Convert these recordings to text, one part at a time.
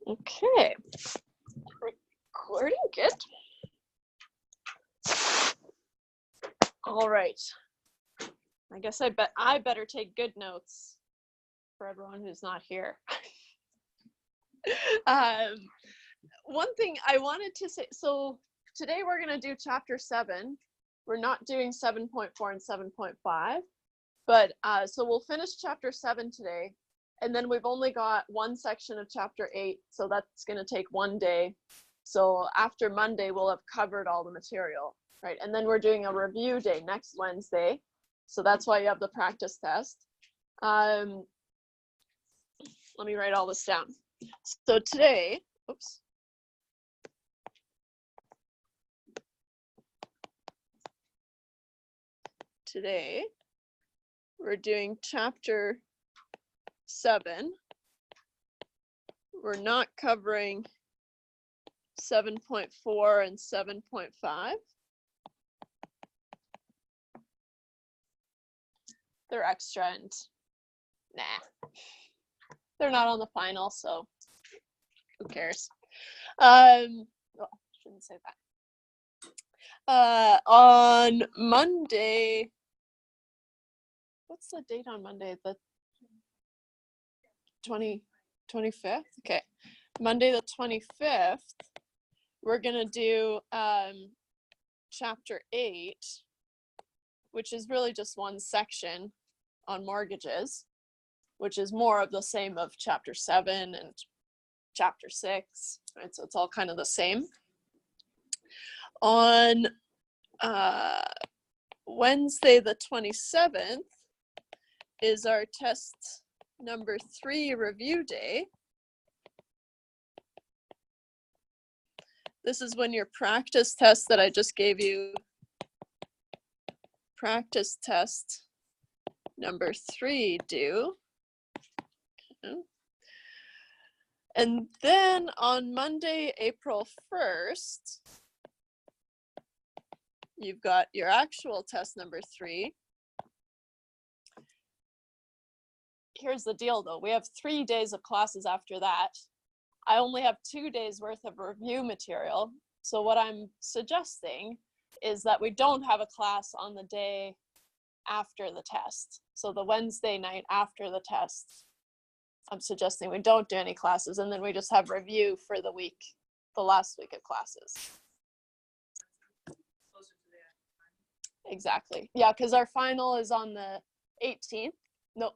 Okay. Recording, good. All right. I guess I better take good notes for everyone who's not here. One thing I wanted to say, so today we're going to do chapter 7. We're not doing 7.4 and 7.5, but so we'll finish chapter 7 today, and then we've only got one section of chapter 8, so that's going to take one day. So after Monday, we'll have covered all the material, right? And then we're doing a review day next Wednesday, so that's why you have the practice test. Let me write all this down. So today, oops. Today, we're doing chapter 7. We're not covering 7.4 and 7.5. They're extra and nah. They're not on the final, so who cares? Well, shouldn't say that. On Monday, what's the date on Monday? The 25th? Okay. Monday the 25th, we're going to do chapter 8, which is really just one section on mortgages, which is more of the same of chapter 7 and chapter 6, right? So it's all kind of the same. On Wednesday the 27th is our test number 3 review day. This is when your practice test that I just gave you, practice test number 3 due. Okay. And then on Monday, April 1st, you've got your actual test number 3. Here's the deal though, we have 3 days of classes after that. I only have 2 days worth of review material. So what I'm suggesting is that we don't have a class on the day after the test. So the Wednesday night after the test, I'm suggesting we don't do any classes, and then we just have review for the week, the last week of classes. Exactly. Yeah, because our final is on the 18th. No,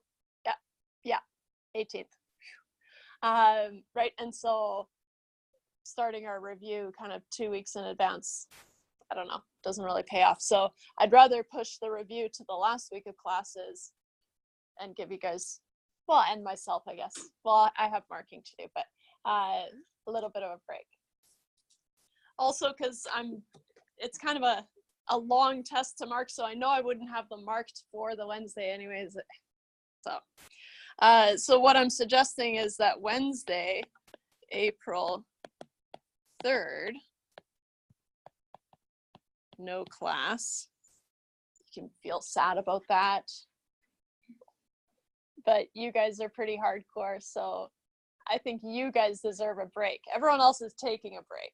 yeah, 18th. Right, and so starting our review kind of 2 weeks in advance, I don't know, doesn't really pay off. So I'd rather push the review to the last week of classes and give you guys, well, and myself, I guess. Well, I have marking to do, but a little bit of a break. Also, because it's kind of a long test to mark, so I know I wouldn't have them marked for the Wednesday anyways. So what I'm suggesting is that Wednesday, April 3rd, no class. You can feel sad about that, but you guys are pretty hardcore, so I think you guys deserve a break. Everyone else is taking a break,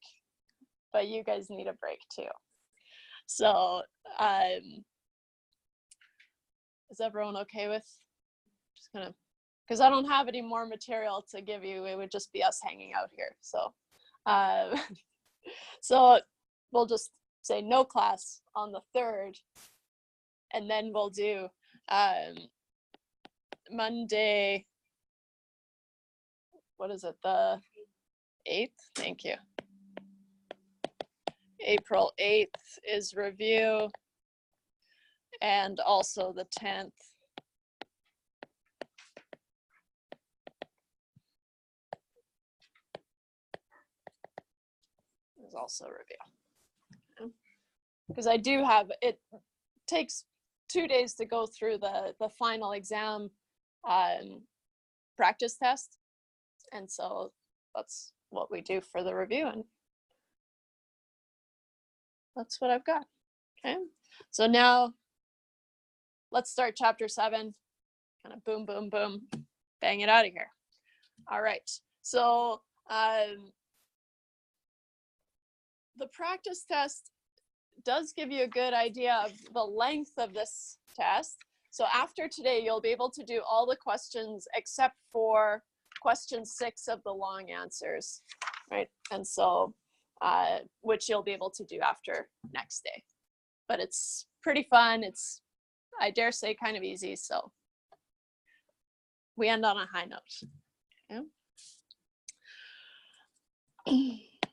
but you guys need a break too. So is everyone okay with just kind of, because I don't have any more material to give you, it would just be us hanging out here. So so we'll just say no class on the 3rd, and then we'll do Monday, what is it, the 8th? Thank you. April 8th is review, and also the 10th. Is also review. Because I do have, it takes 2 days to go through the final exam practice test. And so that's what we do for the review, and that's what I've got. Okay, so now let's start chapter 7. Kind of boom, boom, boom, bang it out of here. All right, so The practice test does give you a good idea of the length of this test. So after today, you'll be able to do all the questions except for question 6 of the long answers, right? And so, which you'll be able to do after next day. But it's pretty fun. It's, I dare say, kind of easy. So we end on a high note. Yeah.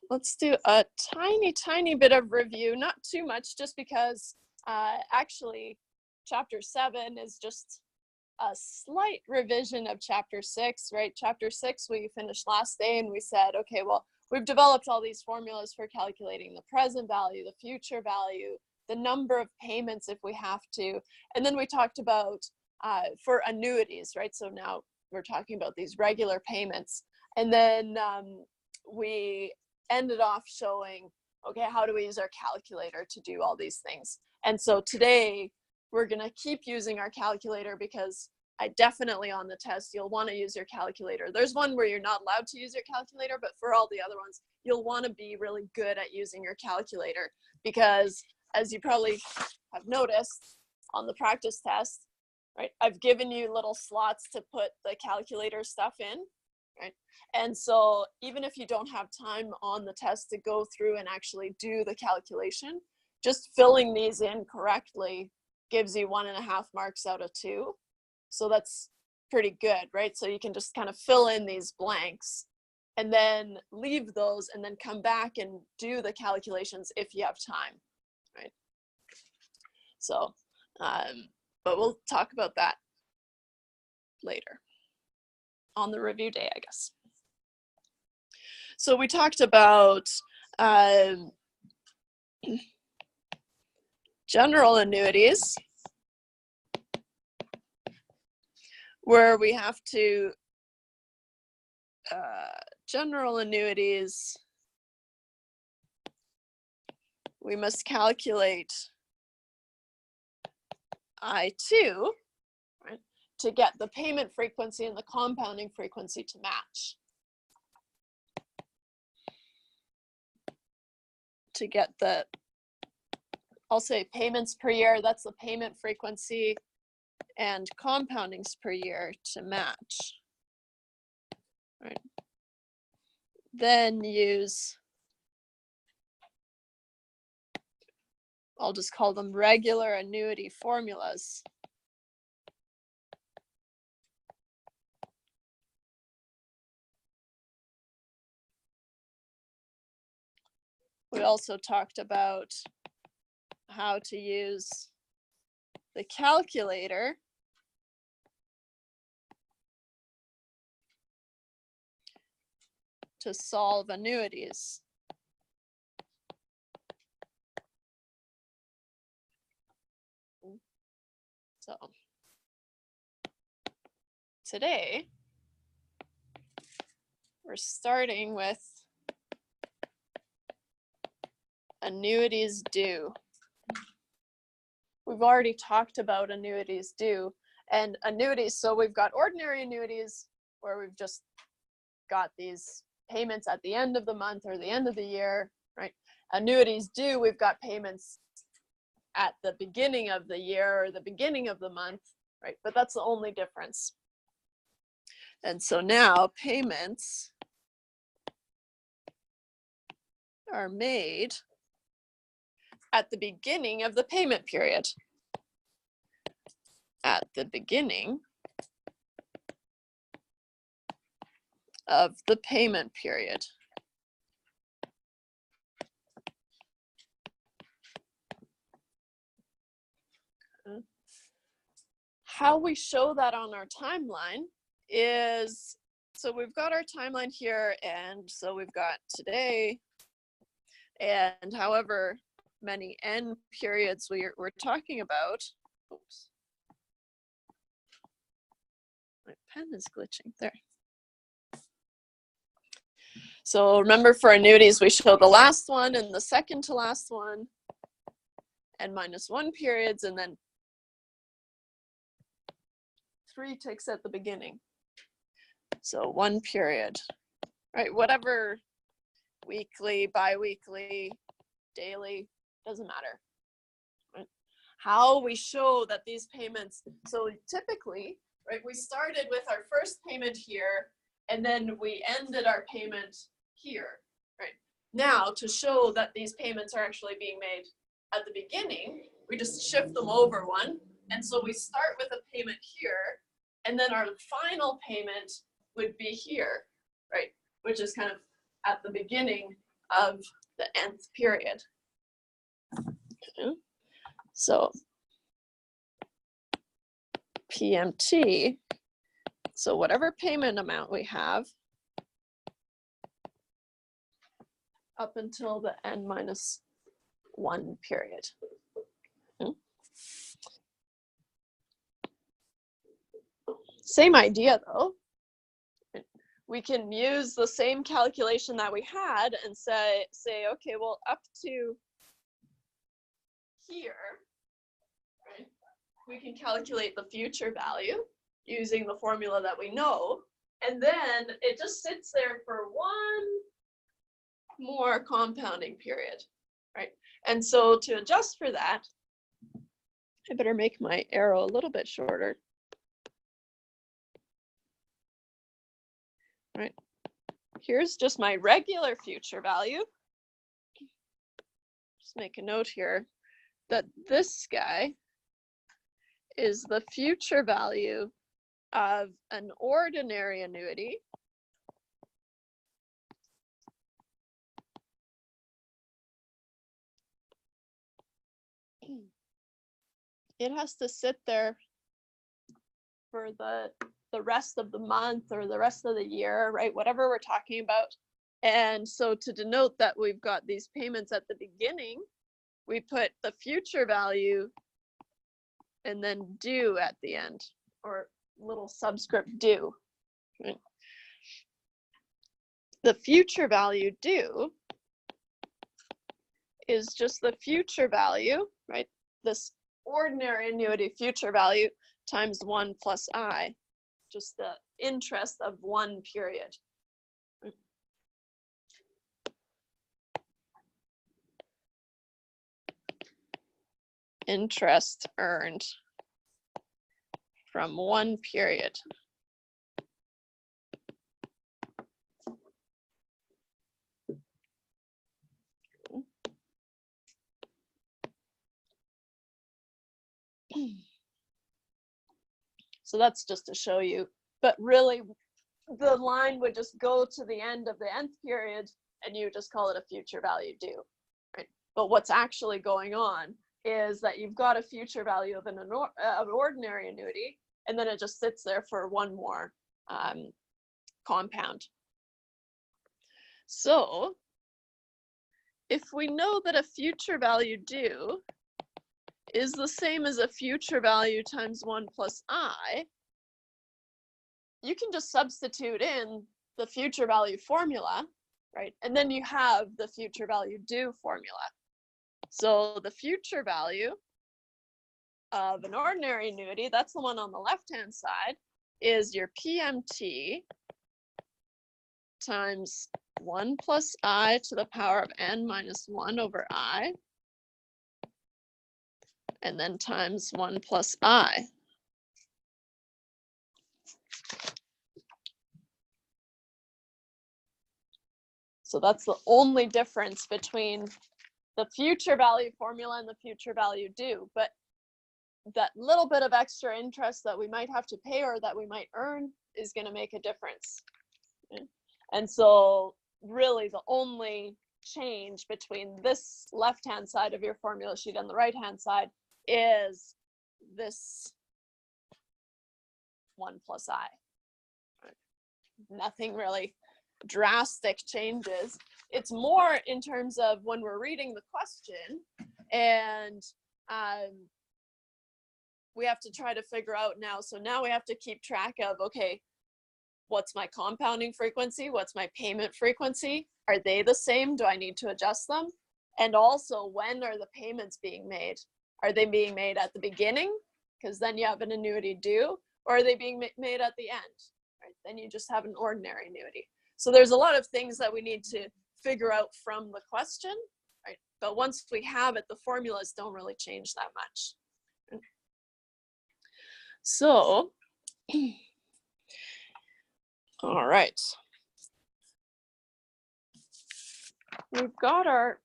Let's do a tiny bit of review, not too much, just because actually chapter 7 is just a slight revision of chapter 6, right? Chapter 6 we finished last day and we said, okay, well, we've developed all these formulas for calculating the present value, the future value, the number of payments if we have to. And then we talked about for annuities, right? So now we're talking about these regular payments. And then we ended off showing, okay, how do we use our calculator to do all these things? And so today we're going to keep using our calculator, because I definitely on the test, you'll want to use your calculator. There's one where you're not allowed to use your calculator, but for all the other ones, you'll want to be really good at using your calculator, because as you probably have noticed on the practice test, right, I've given you little slots to put the calculator stuff in, right? And so even if you don't have time on the test to go through and actually do the calculation, just filling these in correctly gives you 1.5 marks out of 2. So that's pretty good, right? So you can just kind of fill in these blanks and then leave those and then come back and do the calculations if you have time, right? So, but we'll talk about that later on the review day, I guess. So we talked about general annuities, where we have to, general annuities, we must calculate I2, right, to get the payment frequency and the compounding frequency to match. To get the, I'll say payments per year, that's the payment frequency, and compoundings per year to match, right? Then use, I'll just call them regular annuity formulas. We also talked about how to use the calculator to solve annuities. So today we're starting with annuities due. We've already talked about annuities due and annuities. So we've got ordinary annuities where we've just got these payments at the end of the month or the end of the year, right? Annuities due, we've got payments at the beginning of the year or the beginning of the month, right? But that's the only difference. And so now payments are made at the beginning of the payment period. At the beginning of the payment period. How we show that on our timeline is, so we've got our timeline here, and so we've got today, and however many n periods we're talking about. Oops. My pen is glitching there. So remember, for annuities, we show the last one and the second to last one, and -1 periods, and then 3 ticks at the beginning. So 1 period, right? Whatever, weekly, bi-weekly, daily, doesn't matter. Right? How we show that these payments, so typically, right, we started with our first payment here, and then we ended our payment here, right? Now, to show that these payments are actually being made at the beginning, we just shift them over one, and so we start with a payment here, and then our final payment would be here, right? Which is kind of at the beginning of the nth period. Okay. So PMT, so whatever payment amount we have up until the n-1 period. Okay. Same idea though. We can use the same calculation that we had and say, okay, well, up to here, right, we can calculate the future value using the formula that we know, and then it just sits there for one more compounding period, right? And so to adjust for that, I better make my arrow a little bit shorter. Right. Here's just my regular future value. Just make a note here that this guy is the future value of an ordinary annuity it has to sit there for the rest of the month or the rest of the year, right? Whatever we're talking about. And so to denote that we've got these payments at the beginning, we put the future value and then due at the end, or little subscript due. Right? The future value due is just the future value, right? This ordinary annuity future value times 1 plus I, just the interest of one period. Interest earned from one period. So that's just to show you, but really the line would just go to the end of the nth period and you just call it a future value due, right? But what's actually going on is that you've got a future value of an ordinary annuity, and then it just sits there for one more compound. So if we know that a future value due is the same as a future value times 1 plus I, you can just substitute in the future value formula, right? And then you have the future value due formula. So the future value of an ordinary annuity, that's the one on the left-hand side, is your PMT times 1 plus I to the power of n minus 1 over I, and then times 1 plus I. So that's the only difference between the future value formula and the future value due. But that little bit of extra interest that we might have to pay or that we might earn is going to make a difference. Okay? And so really the only change between this left-hand side of your formula sheet and the right-hand side is this 1 plus I. Right? Nothing really drastic changes. It's more in terms of when we're reading the question and we have to try to figure out now. So now we have to keep track of, okay, what's my compounding frequency? What's my payment frequency? Are they the same? Do I need to adjust them? And also, when are the payments being made? Are they being made at the beginning? Because then you have an annuity due, or are they being made at the end? Right? Then you just have an ordinary annuity. So there's a lot of things that we need to figure out from the question, right? But once we have it, the formulas don't really change that much. So, all right. We've got our,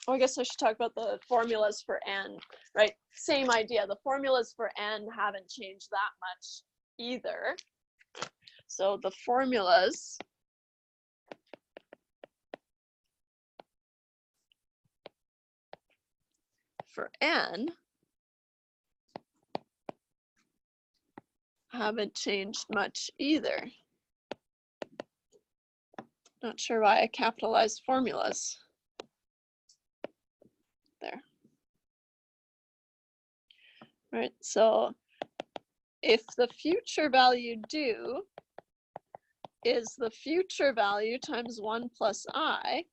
oh, I guess I should talk about the formulas for n, right? Same idea. The formulas for n haven't changed that much either. So the formulas for n haven't changed much either. Not sure why I capitalized formulas there. Right, so if the future value due is the future value times 1 plus I,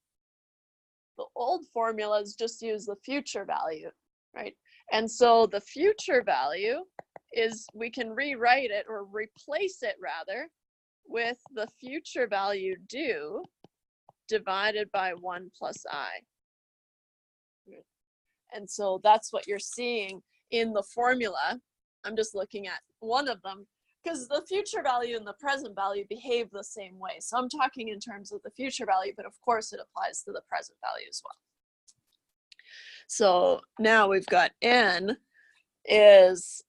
the old formulas just use the future value, right? And so the future value is, we can rewrite it or replace it rather with the future value due divided by 1 plus I. And so that's what you're seeing in the formula. I'm just looking at one of them because the future value and the present value behave the same way. So I'm talking in terms of the future value, but of course it applies to the present value as well. So now we've got n is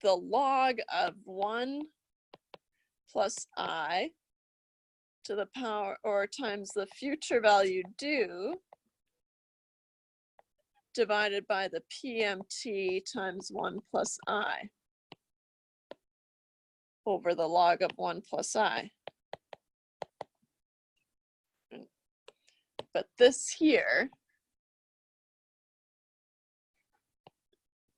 the log of 1 plus I to the power, or times the future value due divided by the PMT times 1 plus I over the log of 1 plus I. But this here,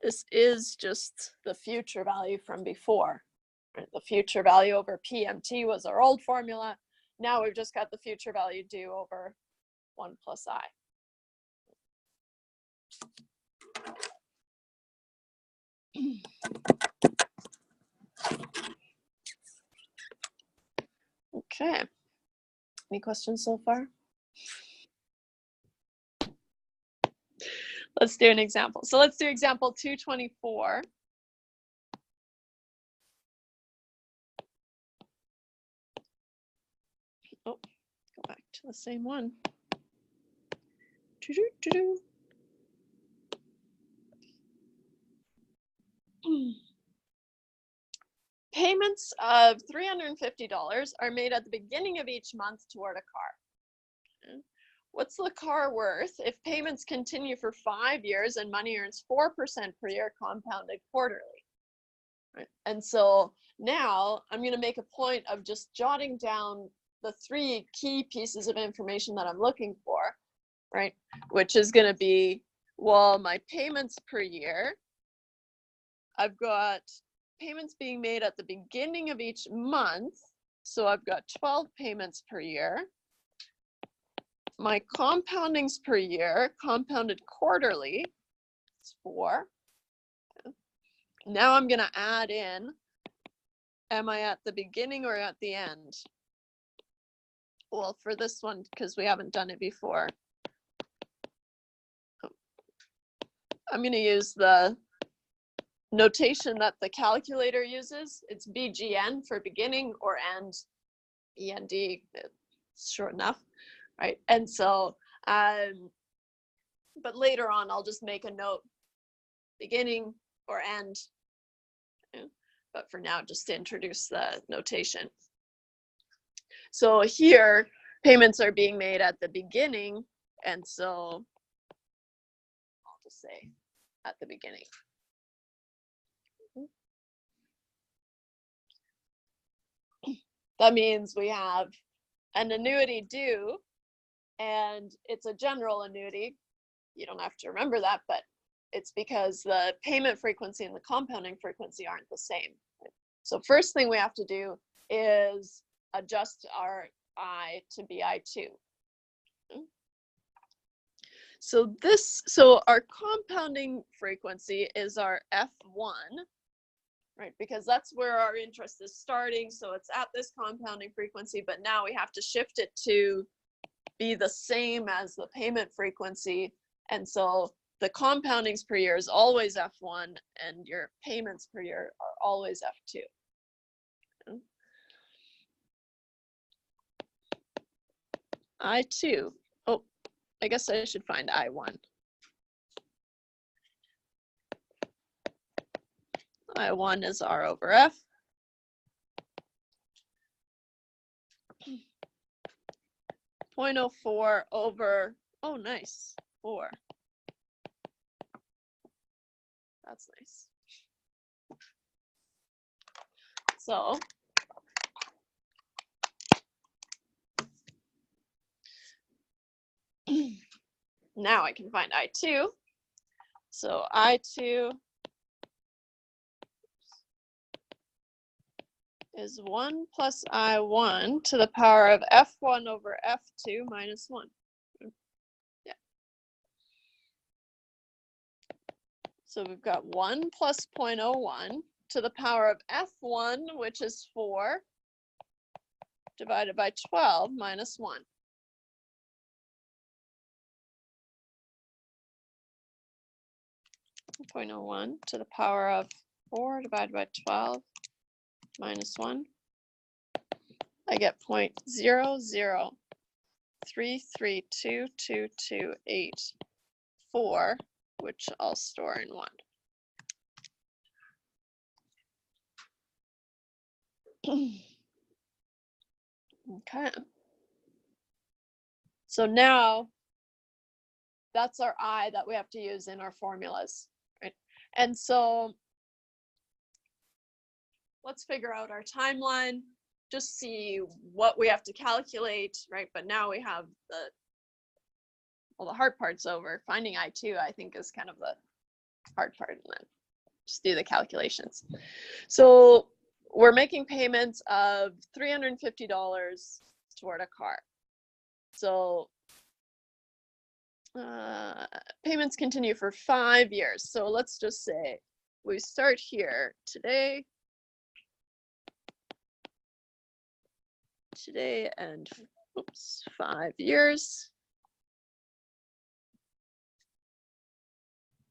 this is just the future value from before. The future value over PMT was our old formula. Now we've just got the future value due over 1 plus I. Okay. Any questions so far? Let's do an example. So let's do example 224. Oh, go back to the same one. Payments of $350 are made at the beginning of each month toward a car. Okay. What's the car worth if payments continue for 5 years and money earns 4% per year compounded quarterly? Right. And so now I'm going to make a point of just jotting down the 3 key pieces of information that I'm looking for, right? Which is going to be, well, my payments per year. I've got payments being made at the beginning of each month. So I've got 12 payments per year. My compoundings per year, compounded quarterly, is 4. Now I'm going to add in, am I at the beginning or at the end? Well, for this one, because we haven't done it before, I'm going to use the notation that the calculator uses. It's BGN for beginning, or end, END, it's short enough, right? And so, but later on, I'll just make a note, beginning or end. But for now, just to introduce the notation. So here, payments are being made at the beginning, and so I'll just say at the beginning. That means we have an annuity due, and it's a general annuity. You don't have to remember that, but it's because the payment frequency and the compounding frequency aren't the same. So first thing we have to do is adjust our I to BI2. So our compounding frequency is our F1, right? Because that's where our interest is starting. So it's at this compounding frequency, but now we have to shift it to be the same as the payment frequency. And so the compoundings per year is always F1 and your payments per year are always F2. I2. Oh, I guess I should find I1. I1 is R over F. .04 over, oh nice, 4. That's nice. So now I can find I2. So I2 is 1 plus I1 to the power of F1 over F2 minus 1. Yeah. So we've got 1 plus 0.01 to the power of F1, which is 4, divided by 12 minus 1. .01 to the power of 4 divided by 12 minus 1. I get 0.003322284, which I'll store in 1. Okay. So now that's our I that we have to use in our formulas, right? And so let's figure out our timeline, just see what we have to calculate, right? But now we have the hard part's over. Finding I2, I think, is kind of the hard part, and then just do the calculations. So we're making payments of $350 toward a car. So payments continue for 5 years. So let's just say we start here today and 5 years.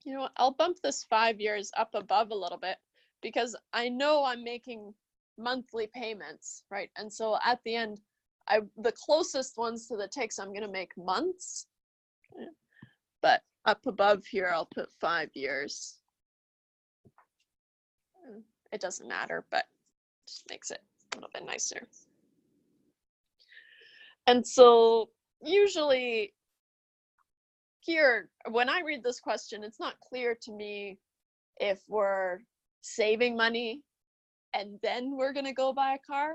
You know what, I'll bump this 5 years up above a little bit because I know I'm making monthly payments, right? And so at the end, the closest ones to the ticks, I'm going to make months. But up above here, I'll put 5 years. It doesn't matter, but just makes it a little bit nicer. And so usually here, when I read this question, it's not clear to me if we're saving money and then we're going to go buy a car.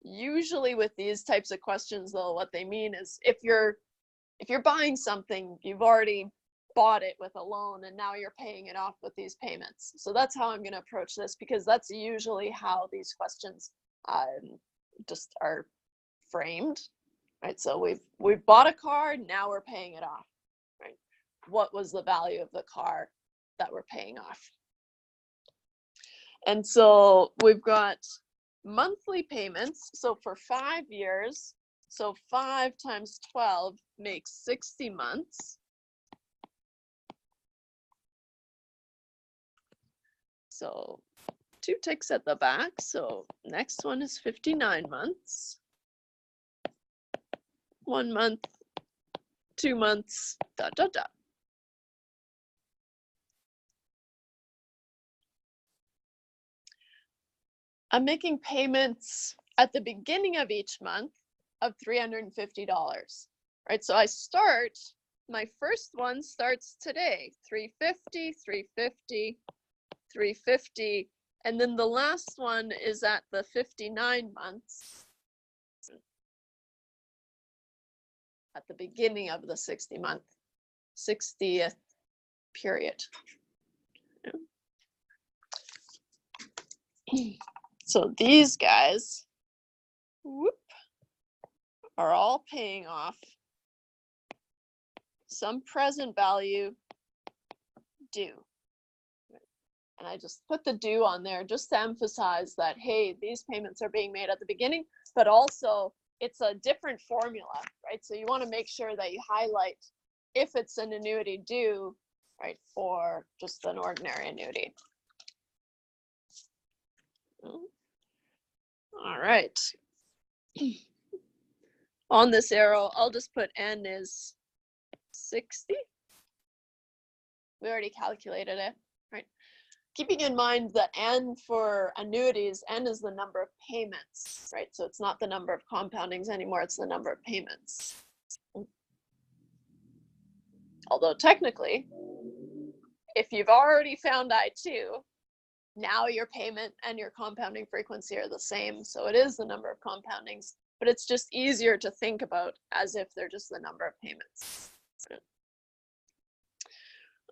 Usually with these types of questions, though, what they mean is if you're buying something, you've already bought it with a loan and now you're paying it off with these payments. So that's how I'm going to approach this, because that's usually how these questions just are framed, right? So we've bought a car, now we're paying it off, right? What was the value of the car that we're paying off? And so we've got monthly payments. So for 5 years, so 5 times 12 makes 60 months. So 2 ticks at the back. So next one is 59 months. 1 month, 2 months, ... I'm making payments at the beginning of each month of $350, right? So I start, my first one starts today, 350, 350, 350, and then the last one is at the 59 months at the beginning of the 60th period. So these guys, are all paying off some present value due. And I just put the due on there just to emphasize that, hey, these payments are being made at the beginning, but also it's a different formula, right? So you want to make sure that you highlight if it's an annuity due, right, or just an ordinary annuity. All right. On this arrow, I'll just put N is 60. We already calculated it, right? Keeping in mind that N for annuities, N is the number of payments, right? So it's not the number of compoundings anymore, it's the number of payments. Although technically, if you've already found I2, now your payment and your compounding frequency are the same. So it is the number of compoundings, but it's just easier to think about as if they're just the number of payments.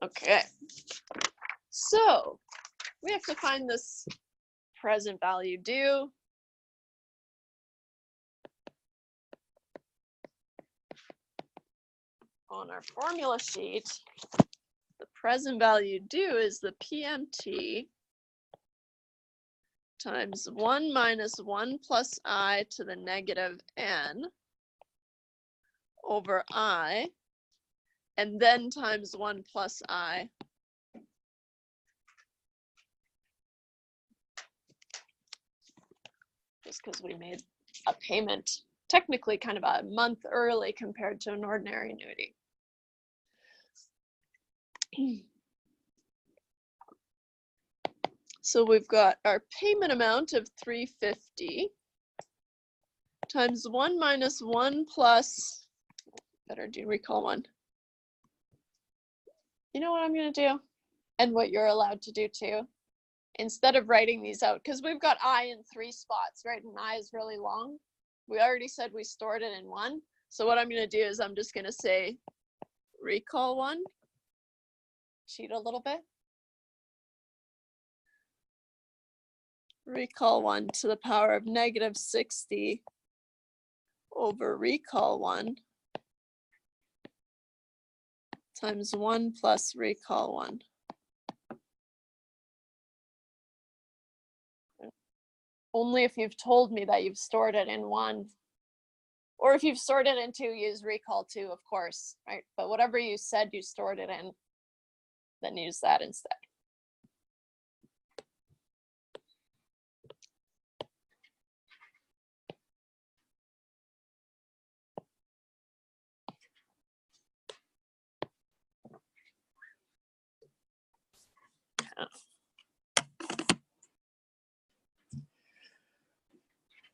Okay, so we have to find this present value due. On our formula sheet, the present value due is the PMT times 1 minus 1 plus I to the negative n over I, and then times 1 plus I. Just because we made a payment technically kind of a month early compared to an ordinary annuity. So we've got our payment amount of $350 times 1 minus 1 plus, better do recall 1. You know what I'm going to do? And what you're allowed to do too? Instead of writing these out, because we've got I in 3 spots, right? And I is really long. We already said we stored it in 1. So what I'm going to do is I'm just going to say recall 1. Cheat a little bit. Recall 1 to the power of negative 60 over recall 1 times 1 plus recall 1. Only if you've told me that you've stored it in 1. Or if you've stored it in 2, use recall 2, of course, right? But whatever you said you stored it in, then use that instead.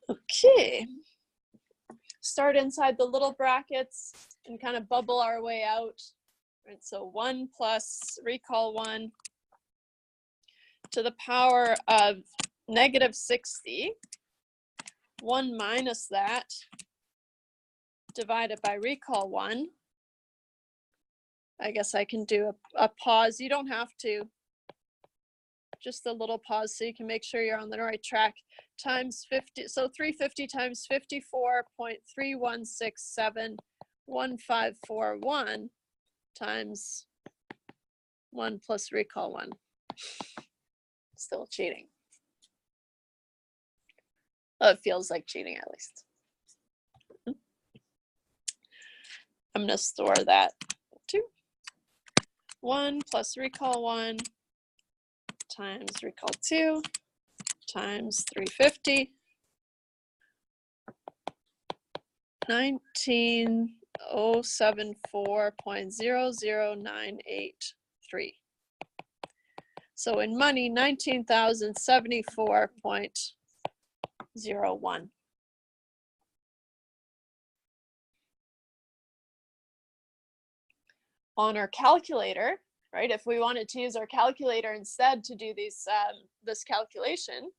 Okay. Start inside the little brackets and kind of bubble our way out. Right, so 1 plus recall 1 to the power of negative 60. 1 minus that divided by recall 1. I guess I can do a pause. You don't have to. Just a little pause so you can make sure you're on the right track. Times 50, so 350 times 54.31671541 times 1 plus recall 1. Still cheating. Well, it feels like cheating at least. I'm going to store that too. 1 plus recall 1 times recall 2 times 350. 19,074.00983. So in money, 19,074.01. On our calculator, right, if we wanted to use our calculator instead to do these this calculation,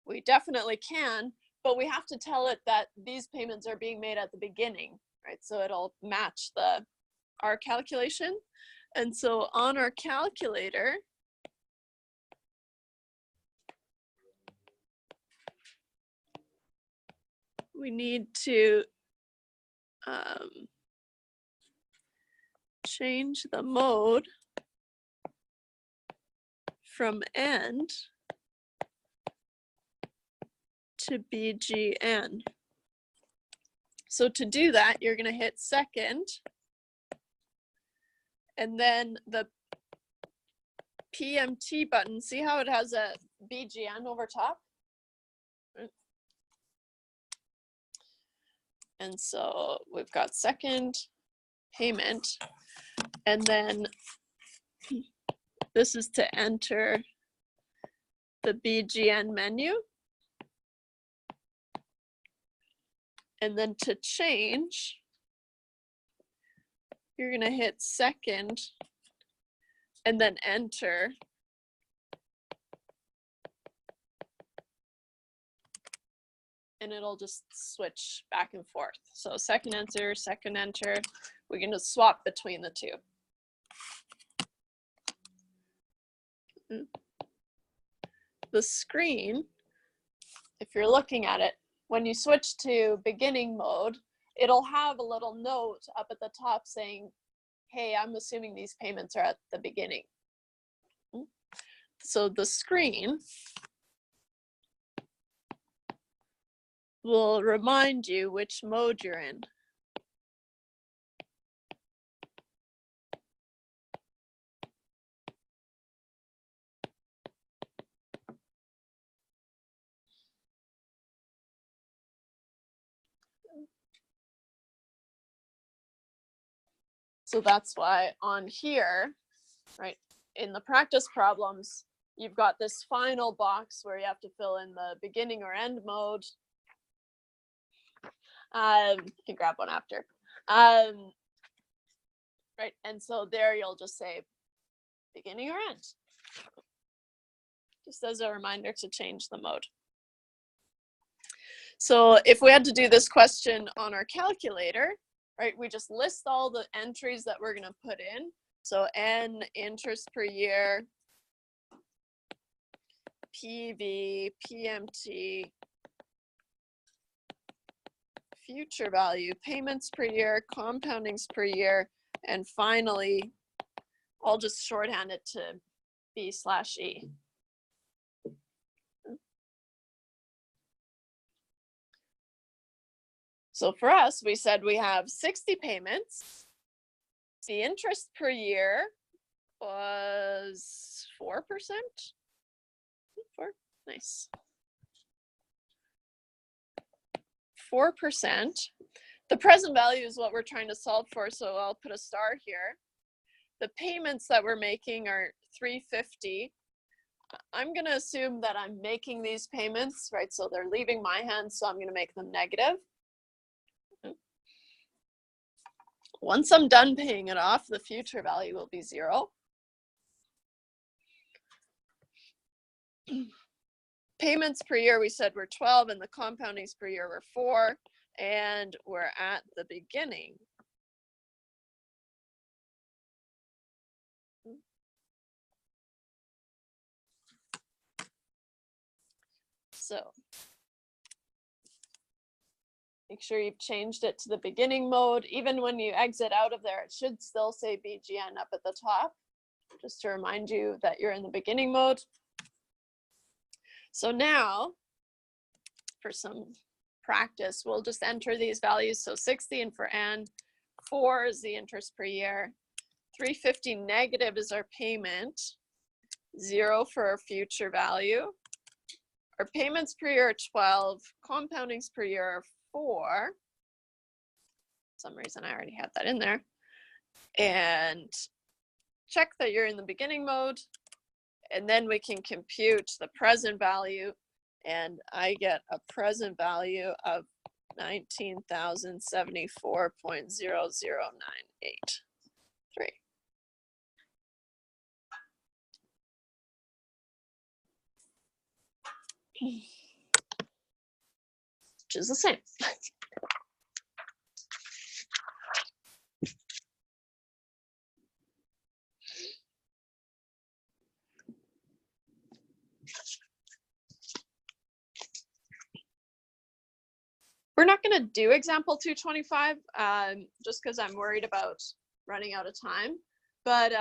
we definitely can, but we have to tell it that these payments are being made at the beginning, right? So it'll match our calculation. And so on our calculator, we need to change the mode from end to BGN. So to do that, you're going to hit second, and then the PMT button. See how it has a BGN over top? And so we've got second payment, and then this is to enter the BGN menu. And then to change, you're going to hit second and then enter. And it'll just switch back and forth. So second enter, we're going to swap between the two. The screen, if you're looking at it, when you switch to beginning mode, it'll have a little note up at the top saying, hey, I'm assuming these payments are at the beginning. So the screen will remind you which mode you're in. So that's why on here, right, in the practice problems, you've got this final box where you have to fill in the beginning or end mode. You can grab one after. Right, and so there you'll just say beginning or end. Just as a reminder to change the mode. So if we had to do this question on our calculator, right, we just list all the entries that we're going to put in. So N, interest per year, PV, PMT, future value, payments per year, compoundings per year, and finally, I'll just shorthand it to B/E. So for us, we said we have 60 payments. The interest per year was 4%. 4, nice. 4%. The present value is what we're trying to solve for, so I'll put a star here. The payments that we're making are $350. I'm going to assume that I'm making these payments, right? So they're leaving my hands, so I'm going to make them negative. Once I'm done paying it off, the future value will be 0. Payments per year, we said were 12, and the compoundings per year were 4, and we're at the beginning. So make sure you've changed it to the beginning mode. Even when you exit out of there, it should still say BGN up at the top, just to remind you that you're in the beginning mode. So now, for some practice, we'll just enter these values. So 60 and for N, 4 is the interest per year, 350 negative is our payment, 0 for our future value. Our payments per year are 12, compoundings per year are 4. For some reason I already had that in there. And check that you're in the beginning mode, and then we can compute the present value, and I get a present value of $19,074.00983. Which is the same. We're not going to do example 225 just because I'm worried about running out of time. But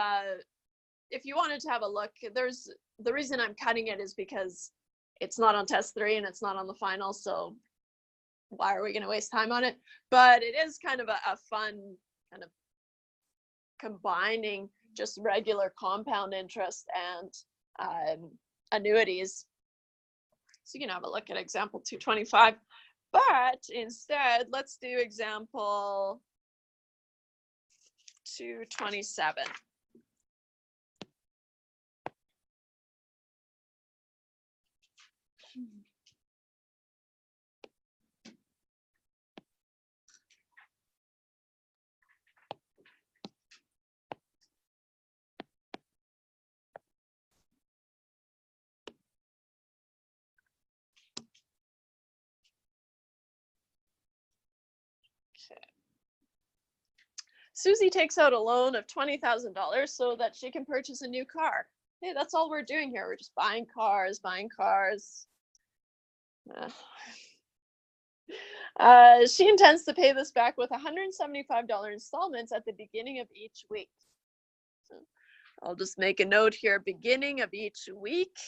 if you wanted to have a look, there's the reason I'm cutting it is because it's not on test 3 and it's not on the final, so why are we going to waste time on it? But it is kind of a fun kind of combining just regular compound interest and annuities. So you can have a look at example 225, but instead let's do example 227. Susie takes out a loan of $20,000 so that she can purchase a new car. Hey, that's all we're doing here. We're just buying cars, buying cars. She intends to pay this back with $175 installments at the beginning of each week. So I'll just make a note here, beginning of each week.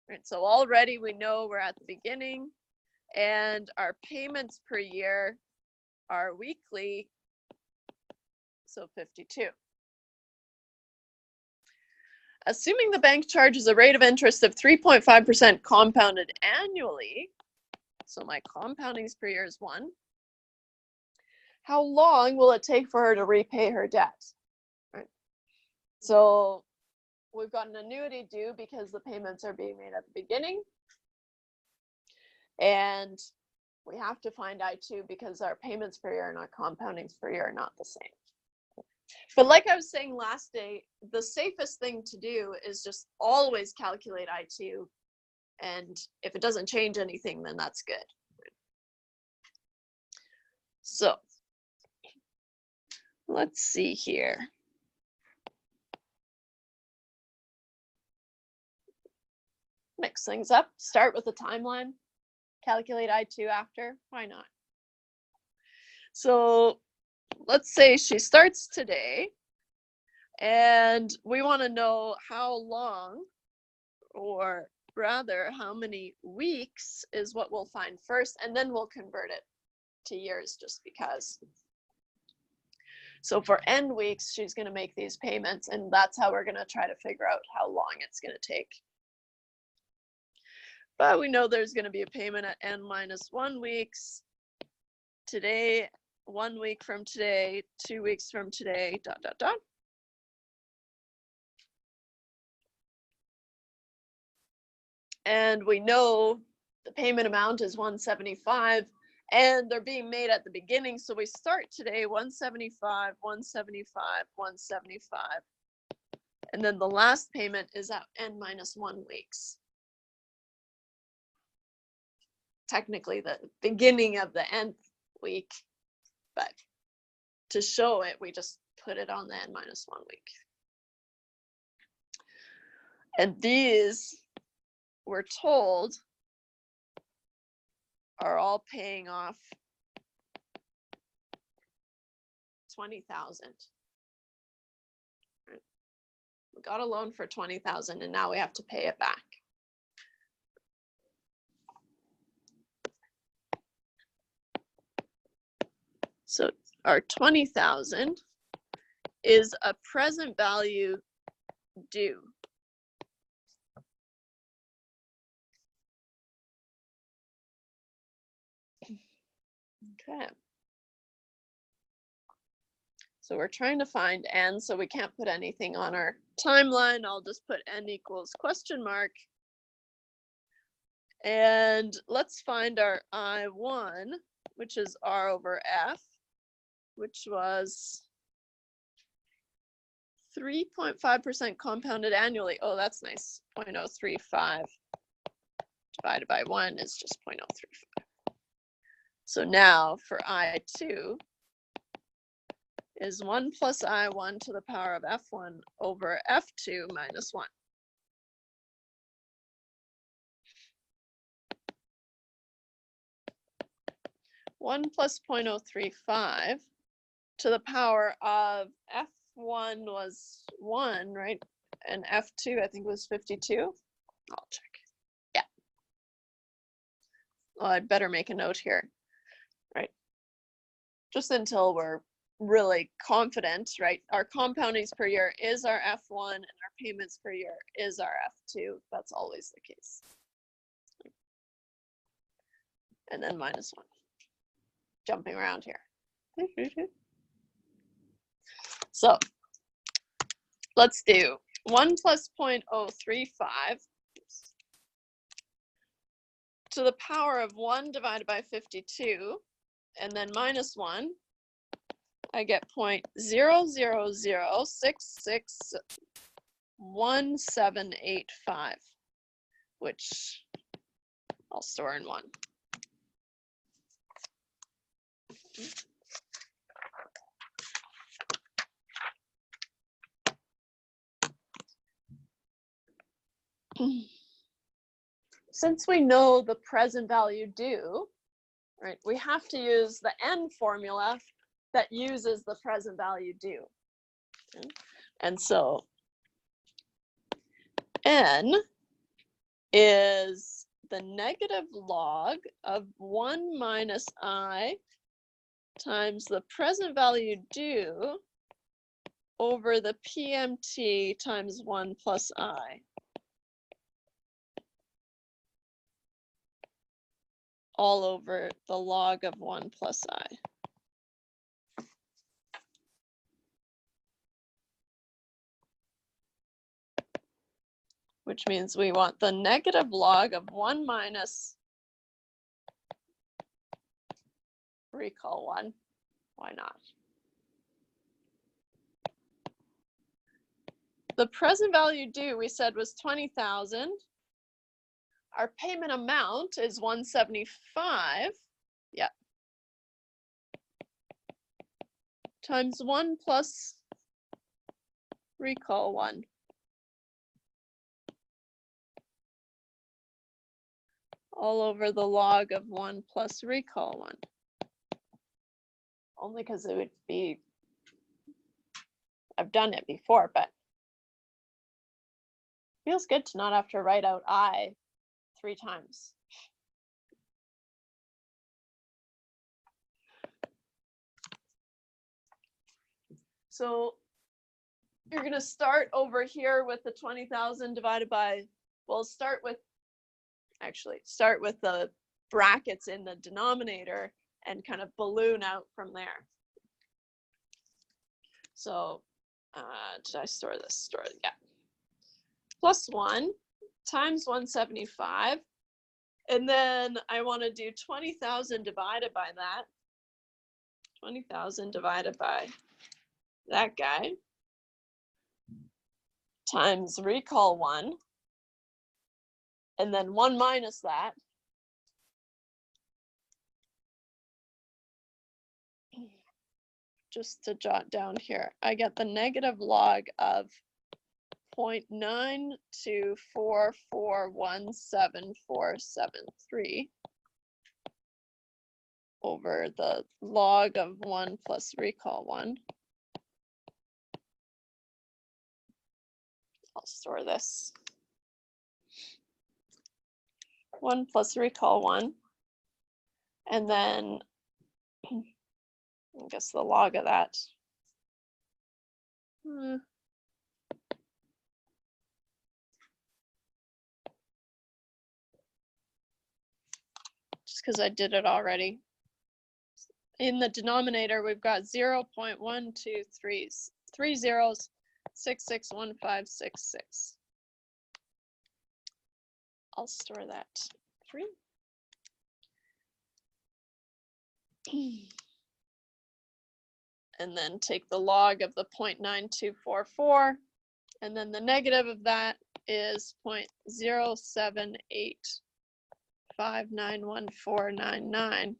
Right, so already we know we're at the beginning, and our payments per year are weekly, so 52. Assuming the bank charges a rate of interest of 3.5% compounded annually, so my compoundings per year is 1, how long will it take for her to repay her debt? Right. So we've got an annuity due because the payments are being made at the beginning. And we have to find I2 because our payments per year and our compoundings per year are not the same. But like I was saying last day, the safest thing to do is just always calculate I2. And if it doesn't change anything, then that's good. So let's see here. Mix things up, start with a timeline, calculate I2 after, why not? So let's say she starts today and we want to know how long, or rather how many weeks is what we'll find first, and then we'll convert it to years just because. So for n weeks, she's going to make these payments, and that's how we're going to try to figure out how long it's going to take. But we know there's going to be a payment at n minus 1 weeks, today, 1 week from today, 2 weeks from today, ... And we know the payment amount is 175, and they're being made at the beginning. So we start today 175, 175, 175. And then the last payment is at n minus 1 weeks. Technically the beginning of the nth week, but to show it, we just put it on the n minus 1 week. And these, we're told, are all paying off $20,000. Right. We got a loan for $20,000 and now we have to pay it back. So our $20,000 is a present value due. Okay. So we're trying to find n, so we can't put anything on our timeline. I'll just put n equals question mark. And let's find our I1, which is R over F, which was 3.5% compounded annually. Oh, that's nice. 0.035 divided by 1 is just 0.035. So now for I2 is 1 plus I1 to the power of F1 over F2 minus 1. One plus 0.035 to the power of F1 was 1, right? and F2, I think, was 52. I'll check. Yeah. Well, I'd better make a note here, right? Just until we're really confident, right? Our compoundings per year is our F1 and our payments per year is our F2. That's always the case. And then minus 1. Jumping around here. So let's do 1 plus 0.035 to the power of 1 divided by 52, and then minus 1. I get 0.000661785, which I'll store in 1. Since we know the present value due, right, we have to use the N formula that uses the present value due. Okay? And so N is the negative log of 1 minus I times the present value due over the PMT times 1 plus I. All over the log of 1 plus I. Which means we want the negative log of 1 minus, recall 1, why not? The present value due, we said, was 20,000. Our payment amount is 175, yeah, times 1 plus recall 1. All over the log of 1 plus recall 1. Only because it would be, I've done it before, but feels good to not have to write out I 3 times. So you're going to start over here with the 20,000 divided by, we'll start with the brackets in the denominator and kind of balloon out from there. So did I store this? Yeah. Plus 1 times 175. And then I want to do 20,000 divided by that. 20,000 divided by that guy times recall 1. And then 1 minus that. Just to jot down here, I get the negative log of 0.924417473 over the log of 1 plus recall 1. I'll store this. 1 plus recall 1. And then I guess the log of that. Just because I did it already. In the denominator, we've got 0.12330661566. I'll store that 3. And then take the log of the 0.9244, and then the negative of that is 0.078591499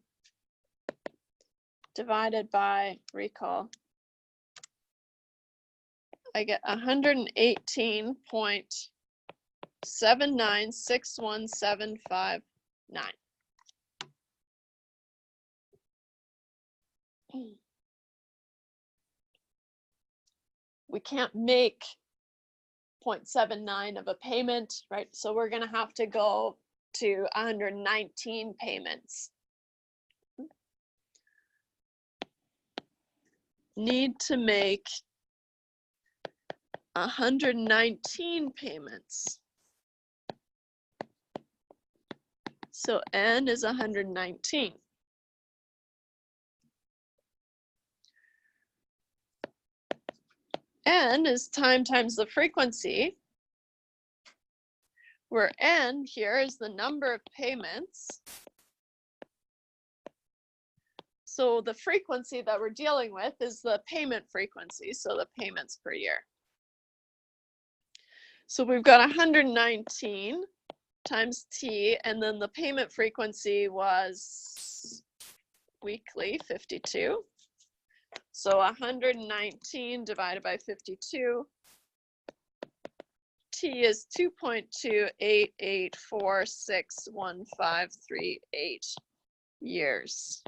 divided by recall. I get 118.7961759. We can't make 0.79 of a payment, right? So we're going to have to go to 119 payments. Need to make 119 payments. So N is 119. N is time times the frequency, where N here is the number of payments. So the frequency that we're dealing with is the payment frequency, so the payments per year. So we've got 119 times T, and then the payment frequency was weekly, 52. So 119 divided by 52. T is 2.288461538 years.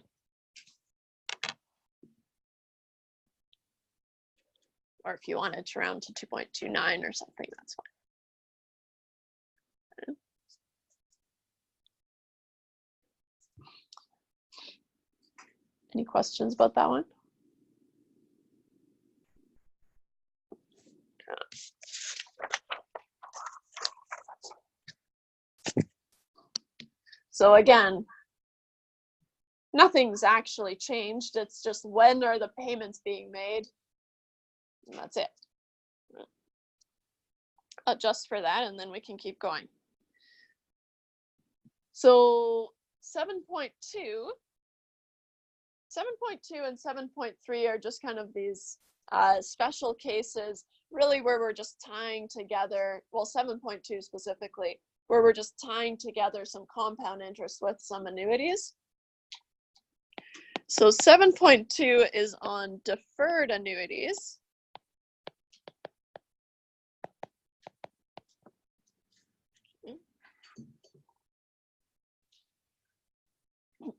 Or if you wanted to round to 2.29 or something, that's fine. Okay. Any questions about that one? So again, nothing's actually changed. It's just when are the payments being made? And that's it. Adjust for that, and then we can keep going. So 7.2 and 7.3 are just kind of these special cases, really where we're just tying together, well, 7.2 specifically, where we're just tying together some compound interest with some annuities. So 7.2 is on deferred annuities.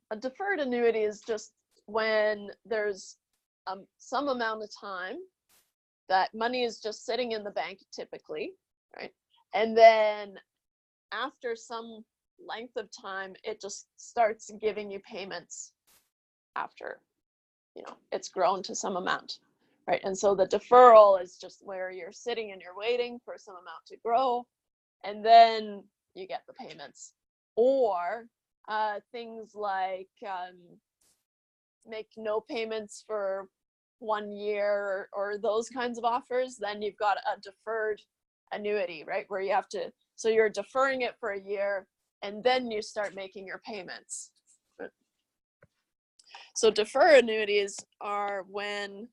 A deferred annuity is just when there's some amount of time that money is just sitting in the bank typically, right? And then after some length of time, it just starts giving you payments after, it's grown to some amount, right? And so the deferral is just where you're sitting and you're waiting for some amount to grow, and then you get the payments. Or things like make no payments for 1 year or those kinds of offers, then you've got a deferred annuity, right? Where you have to, so you're deferring it for a year and then you start making your payments. So defer annuities are when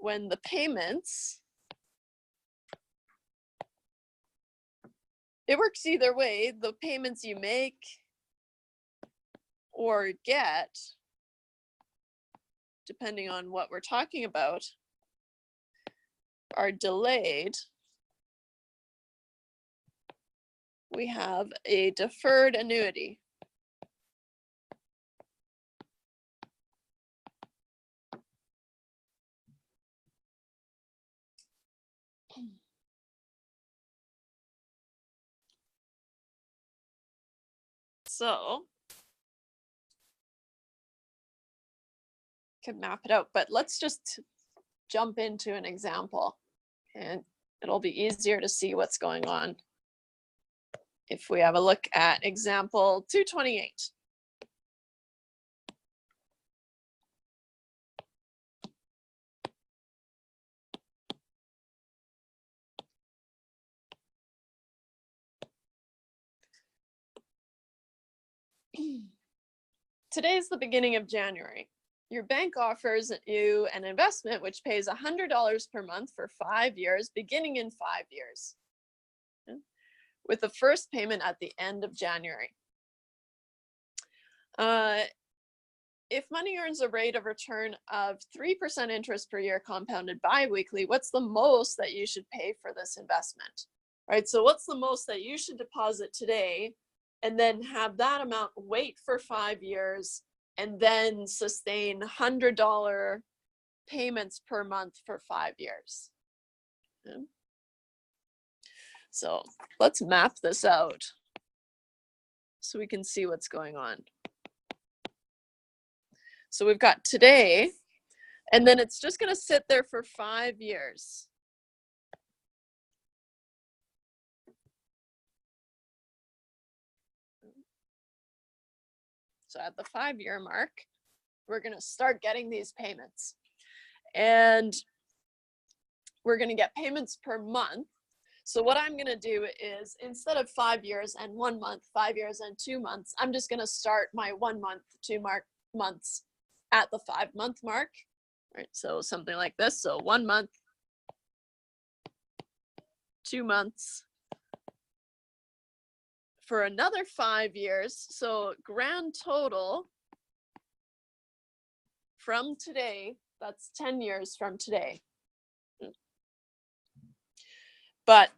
the payments, it works either way. The payments you make or get, depending on what we're talking about, are delayed. We have a deferred annuity. So, could map it out, but let's just jump into an example and it'll be easier to see what's going on if we have a look at example 228. Today's the beginning of January. Your bank offers you an investment which pays $100 per month for 5 years, beginning in 5 years, with the first payment at the end of January. If money earns a rate of return of 3% interest per year compounded bi-weekly, what's the most that you should pay for this investment? Right, so what's the most that you should deposit today and then have that amount wait for 5 years and then sustain $100 payments per month for 5 years? Okay. So let's map this out so we can see what's going on. So we've got today, and then it's just going to sit there for 5 years. So at the 5-year mark, we're going to start getting these payments. And we're going to get payments per month. So what I'm going to do is, instead of 5 years and 1 month, 5 years and 2 months, I'm just going to start my 1 month, 2 months at the 5-month mark. Right? So something like this. So 1 month, 2 months, for another 5 years. So grand total from today, that's 10 years from today. But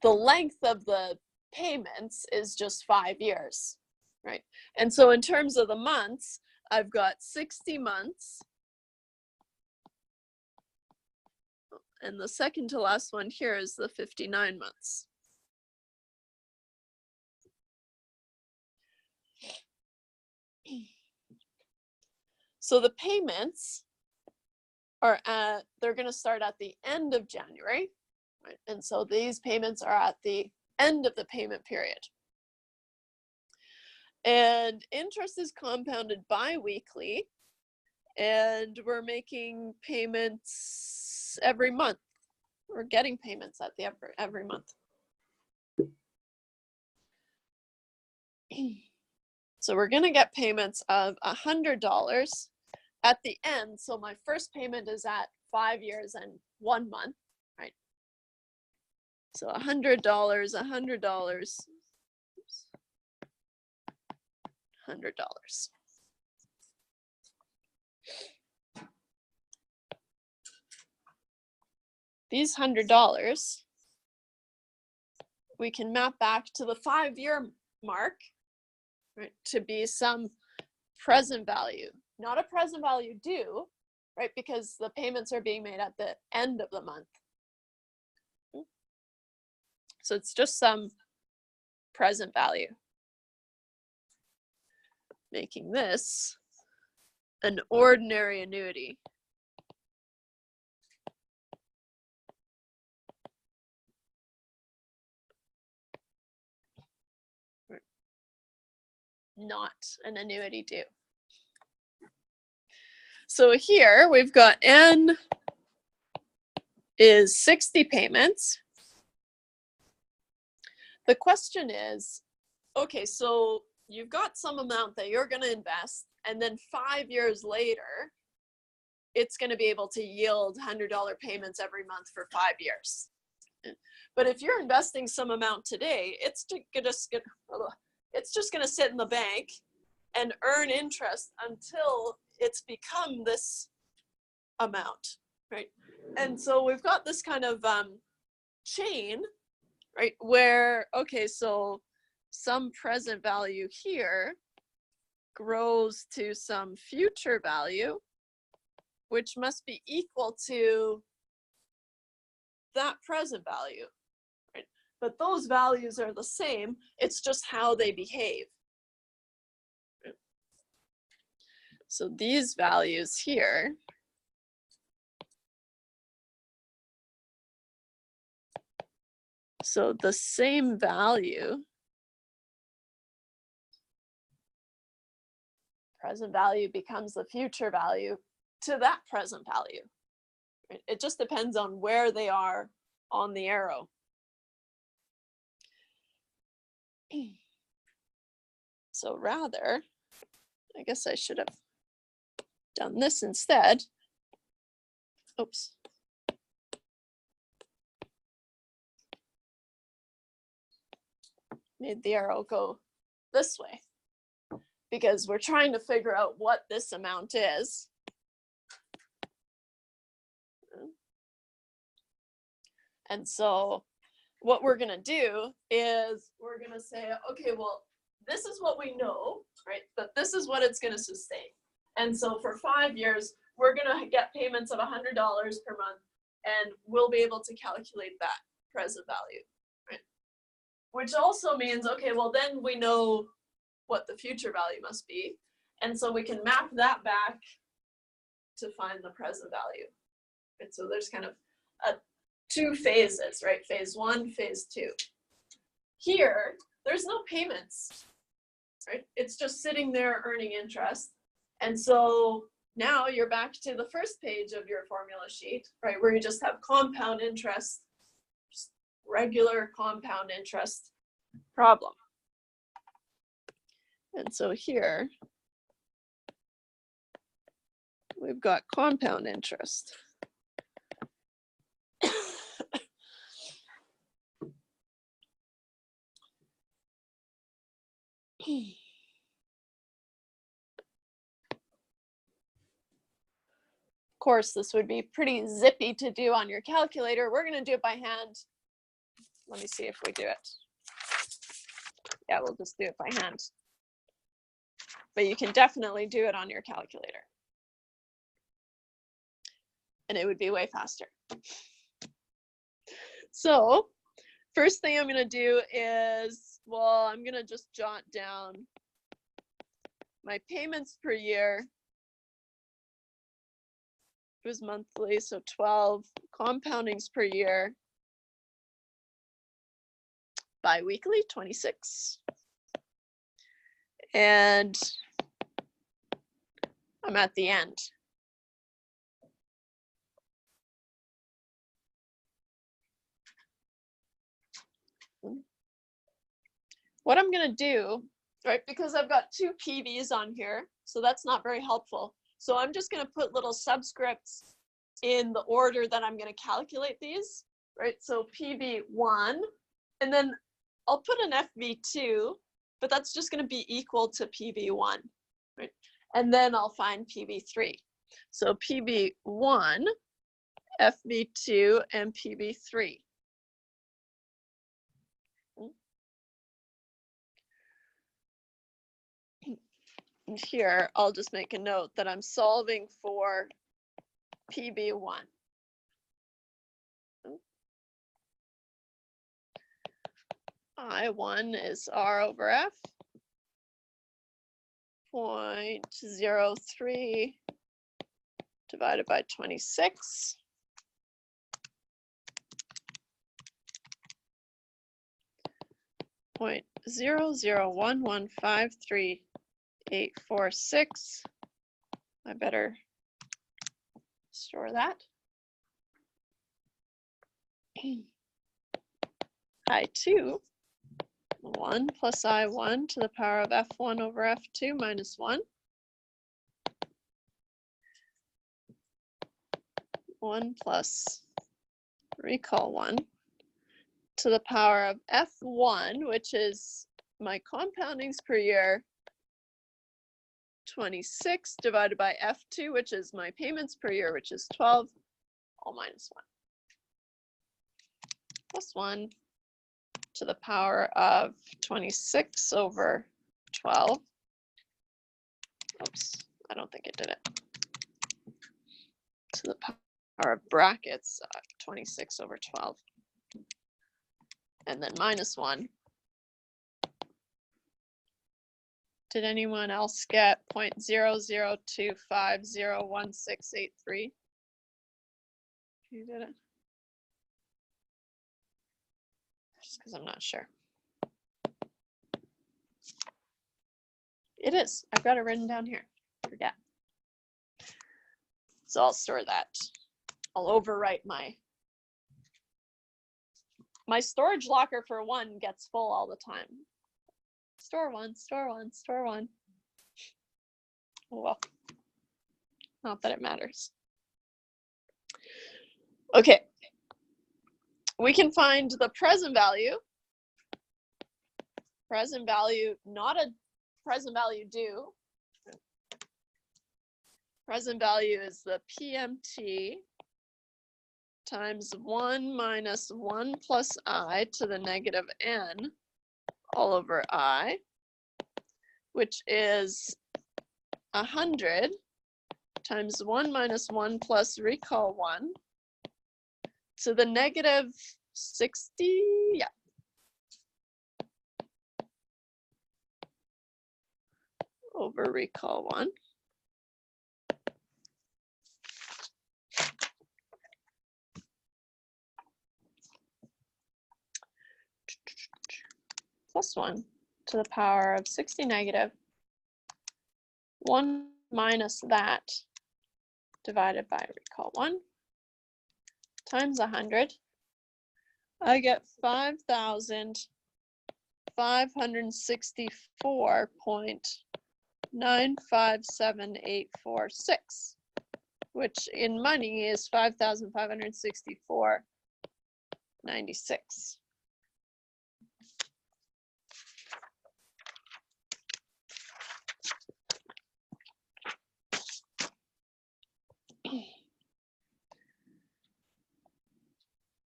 the length of the payments is just 5 years, right? And so in terms of the months, I've got 60 months. And the second to last one here is the 59 months. So the payments are they're going to start at the end of January, right? And so these payments are at the end of the payment period. And interest is compounded bi-weekly, and we're making payments every month. We're getting payments at the every month. So we're going to get payments of $100 at the end. So my first payment is at 5 years and 1 month, right? So $100, $100, $100. These $100, we can map back to the 5-year mark, right, to be some present value, not a present value due, right, because the payments are being made at the end of the month. So it's just some present value, making this an ordinary annuity. Not an annuity due. So here we've got N is 60 payments. The question is, okay, so you've got some amount that you're going to invest, and then 5 years later, it's going to be able to yield $100 payments every month for 5 years. But if you're investing some amount today, it's just going to sit in the bank and earn interest until it's become this amount, right? And so we've got this kind of chain, right, where, okay, so some present value here grows to some future value, which must be equal to that present value, right? But those values are the same, it's just how they behave. Right? So these values here so the same value, present value becomes the future value to that present value. Right? It just depends on where they are on the arrow. So rather, I guess I should have done this instead. Oops. Made the arrow go this way because we're trying to figure out what this amount is. And so what we're going to do is we're going to say, okay, well, this is what we know, right? But this is what it's going to sustain. And so for 5 years, we're going to get payments of $100 per month, and we'll be able to calculate that present value, right? which also means, okay, well then we know what the future value must be. And so we can map that back to find the present value. And so there's kind of two phases, right? Phase one, phase two. Here, there's no payments, right? It's just sitting there earning interest. And so now you're back to the first page of your formula sheet, right? Where you just have compound interest, just regular compound interest problem. And so here, we've got compound interest. Of course, this would be pretty zippy to do on your calculator. We're going to do it by hand. Let me see if we do it. Yeah, we'll just do it by hand. But you can definitely do it on your calculator. And it would be way faster. So, first thing I'm going to do is, well, I'm going to just jot down my payments per year. It was monthly, so 12 compoundings per year. Bi-weekly, 26. And I'm at the end. What I'm going to do, right, because I've got two PVs on here, so that's not very helpful. So I'm just going to put little subscripts in the order that I'm going to calculate these, right? So PV1, and then I'll put an FV2, but that's just going to be equal to PV1, right? And then I'll find PV3. So PV1, FV2, and PV3. And here, I'll just make a note that I'm solving for PV1. I1 is R over F, 0.03 divided by 26. Point 0.001153.846. I better store that. I2, 1 plus I1 to the power of F1 over F2 minus 1. 1 plus recall 1 to the power of F1, which is my compoundings per year, 26 divided by F2, which is my payments per year, which is 12, all minus 1. Plus 1 to the power of 26 over 12. Oops, I don't think it did it. To the power of brackets, 26 over 12. And then minus 1. Did anyone else get 0.00250163? You did it? Just because I'm not sure. It is. I've got it written down here. Forget. So I'll store that. I'll overwrite my storage locker for 1 gets full all the time. Store 1, store 1, store 1. Oh, well, not that it matters. Okay, we can find the present value. Present value, not a present value due. Present value is the PMT times 1 minus 1 plus I to the negative n all over I, which is 100 times 1 minus 1 plus recall 1 to the negative 60, yeah, over recall 1. Plus 1 to the power of 60 negative 1 minus that divided by recall 1 times 100. I get 5,564.957846, which in money is 5,564.96.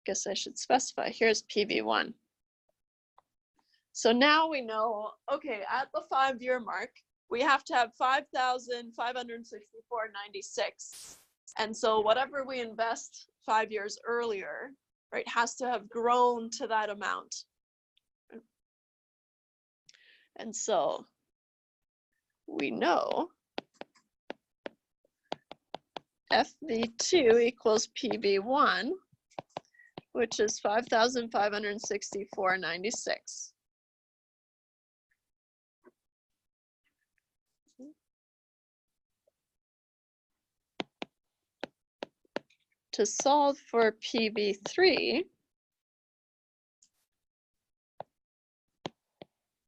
Guess I should specify. Here's PV1. So now we know, okay, at the 5-year mark, we have to have 5,564.96. And so whatever we invest 5 years earlier, right, has to have grown to that amount. And so we know FV2 equals PV1, which is 5,564.96. To solve for PV3,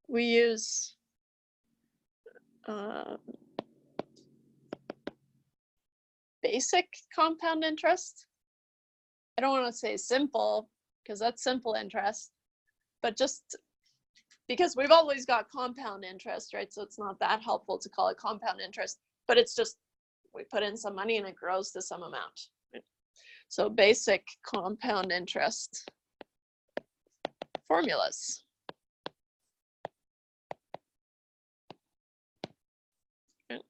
we use basic compound interest. I don't want to say simple, because that's simple interest, but just because we've always got compound interest, right? So it's not that helpful to call it compound interest, but it's just, we put in some money and it grows to some amount. Right? So basic compound interest formulas. Right.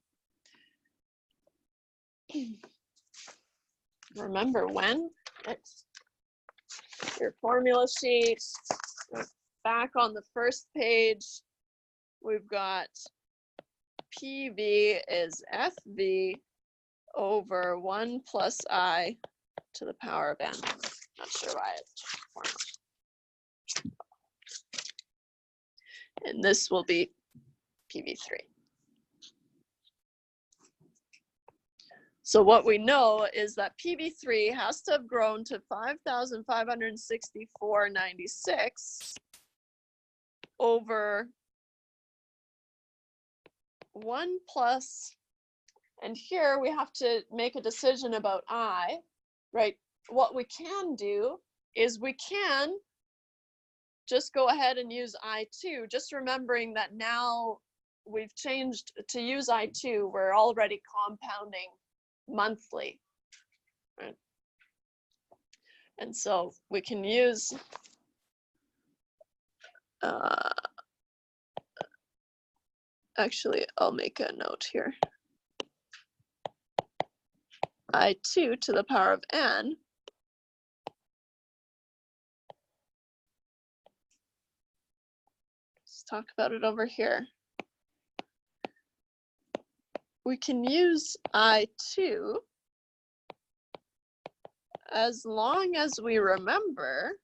Remember when? It's your formula sheet. Back on the first page, we've got PV is FV over 1 plus I to the power of n. Not sure why it's formula. And this will be PV3. So what we know is that PV3 has to have grown to 5,564.96 over 1 plus, and here we have to make a decision about I, right? What we can do is we can just go ahead and use I2, just remembering that now we've changed to use I2, we're already compounding monthly, right? And so we can use actually, I'll make a note here. I2 to the power of n let's talk about it over here. We can use I2 as long as we remember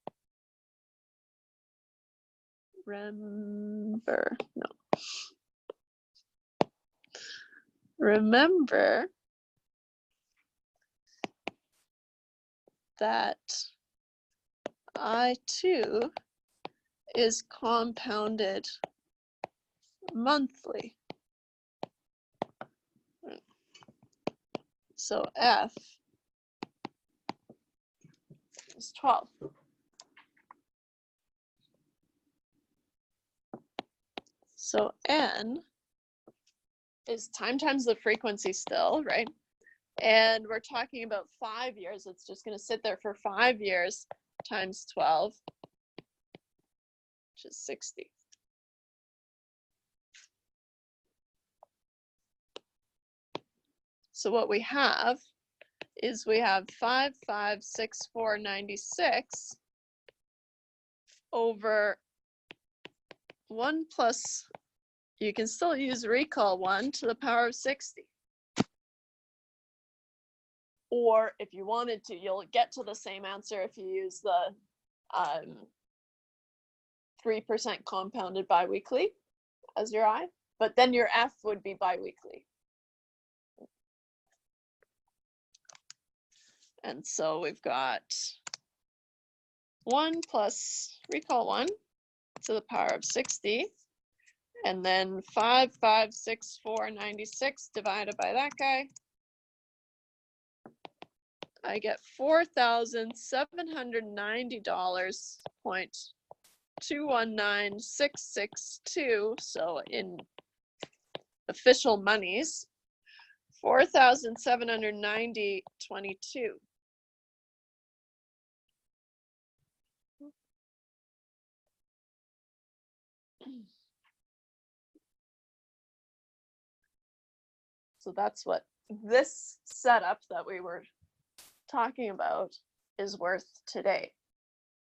that I2 is compounded monthly. So F is 12. So N is time times the frequency still, right? And we're talking about 5 years. It's just going to sit there for 5 years times 12, which is 60. So what we have is we have 5,564.96 over 1 plus you can still use recall 1 to the power of 60. Or if you wanted to, you'll get to the same answer if you use the 3% compounded biweekly as your I, but then your F would be biweekly. And so we've got 1 plus recall 1 to the power of 60. And then 5,564.96 divided by that guy. I get $4,790.219662. So in official monies, 4,790.22. So that's what this setup that we were talking about is worth today.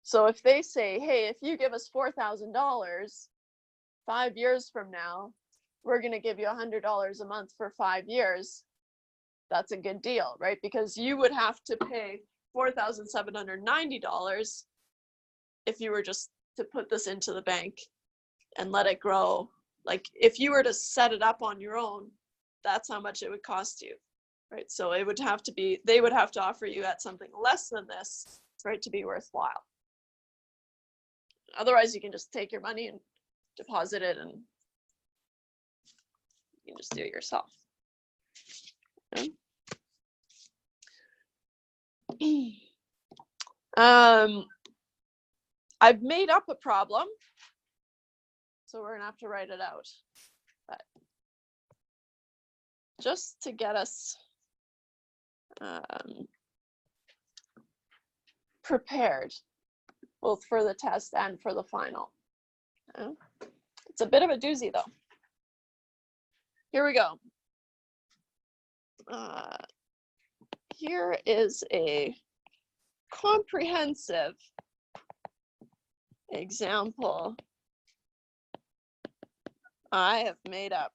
So if they say, hey, if you give us $4,000 5 years from now, we're going to give you $100 a month for 5 years, that's a good deal, right? Because you would have to pay $4,790 if you were just to put this into the bank and let it grow. Like if you were to set it up on your own, that's how much it would cost you, right? So it would have to be, they would have to offer you at something less than this for it to be worthwhile. Otherwise, you can just take your money and deposit it and you can just do it yourself. Okay. I've made up a problem, so we're gonna have to write it out. But just to get us prepared, both for the test and for the final. It's a bit of a doozy though. Here we go. Here is a comprehensive example I have made up.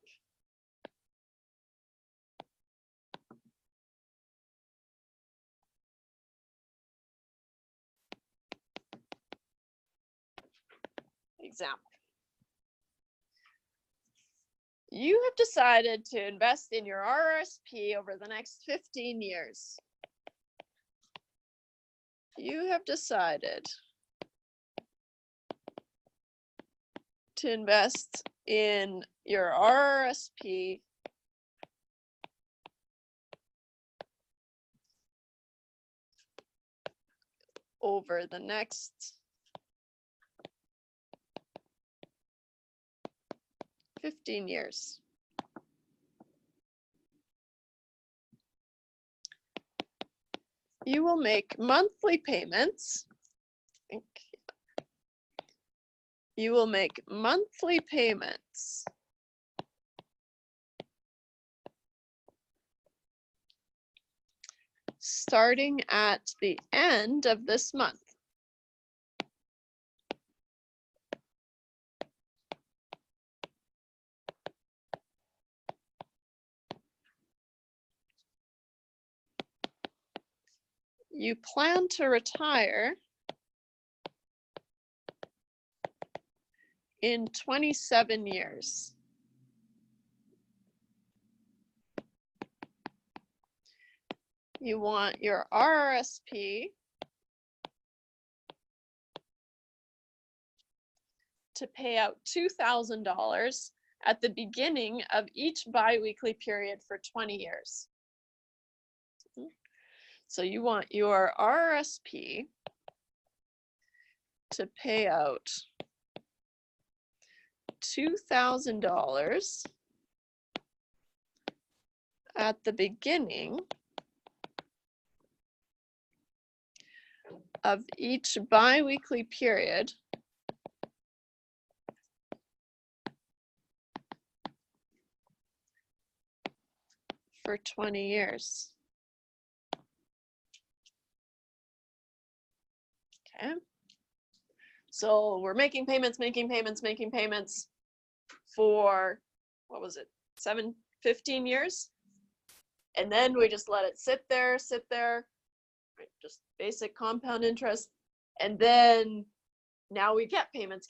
Example. You have decided to invest in your RRSP over the next 15 years. You have decided to invest in your RRSP over the next 15 years. You will make monthly payments. You will make monthly payments starting at the end of this month. You plan to retire in 27 years. You want your RRSP to pay out $2,000 at the beginning of each biweekly period for 20 years. So you want your RRSP to pay out $2,000 at the beginning of each biweekly period for 20 years. Okay. So we're making payments for what was it, 15 years? And then we just let it sit there, right? Just basic compound interest. And then now we get payments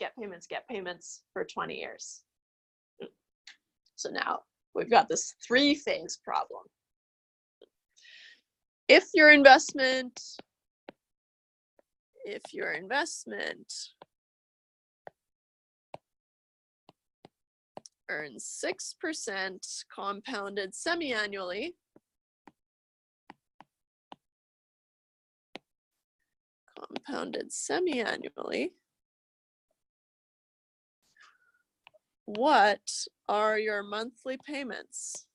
for 20 years. So now we've got this 3-phase problem. If your investment earns 6% compounded semi-annually, what are your monthly payments?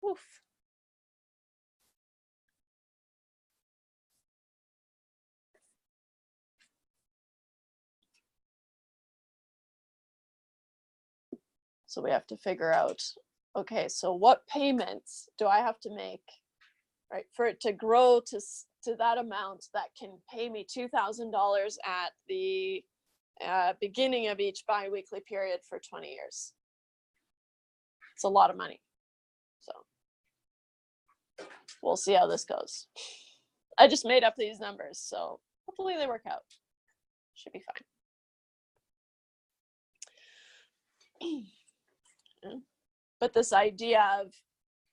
Oof. So we have to figure out, okay, so what payments do I have to make, right, for it to grow to that amount that can pay me $2,000 at the beginning of each biweekly period for 20 years? It's a lot of money. So we'll see how this goes. I just made up these numbers, so hopefully they work out. Should be fine. But this idea of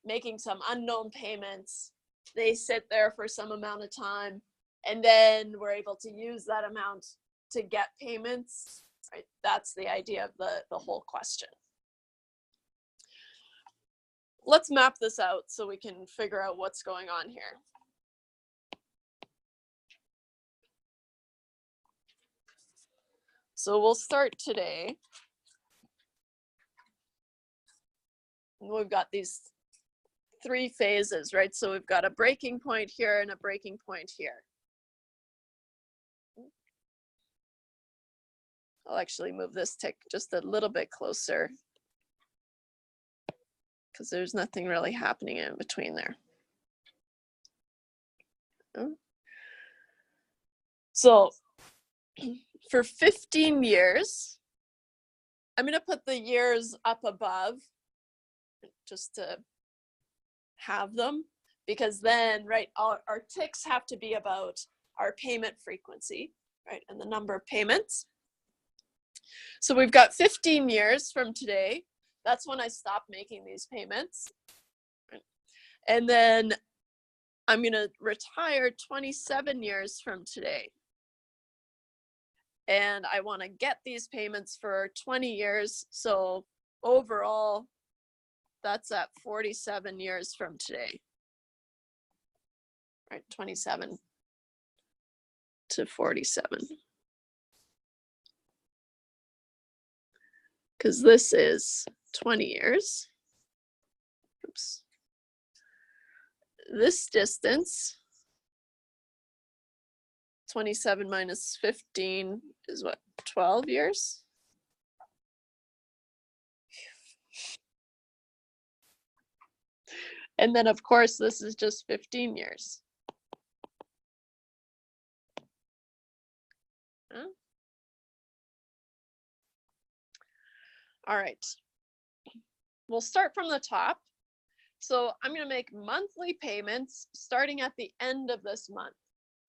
making some unknown payments, they sit there for some amount of time, and then we're able to use that amount to get payments, right? That's the idea of the whole question. Let's map this out so we can figure out what's going on here. So we'll start today. We've got these 3 phases, right? So we've got a breaking point here and a breaking point here. I'll actually move this tick just a little bit closer because there's nothing really happening in between there. So for 15 years, I'm going to put the years up above just to have them, because then, right, our ticks have to be about our payment frequency, right, and the number of payments. So we've got 15 years from today. That's when I stop making these payments. And then I'm going to retire 27 years from today. And I want to get these payments for 20 years. So overall, that's at 47 years from today. Right, 27 to 47. Because this is 20 years. Oops. This distance, 27 minus 15 is what, 12 years? And then, of course, this is just 15 years. Huh? All right. We'll start from the top. So I'm going to make monthly payments starting at the end of this month.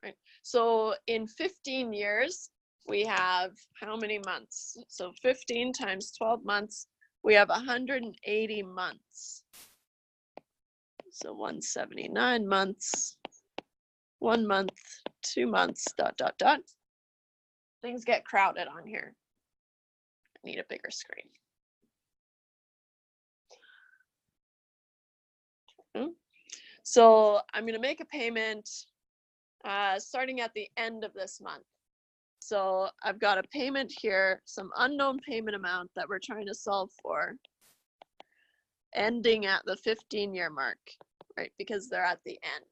Right? So in 15 years, we have how many months? So 15 times 12 months, we have 180 months. So 179 months, 1 month, 2 months, ... Things get crowded on here. I need a bigger screen. So I'm going to make a payment starting at the end of this month. So I've got a payment here, some unknown payment amount that we're trying to solve for, ending at the 15-year mark, right? Because they're at the end.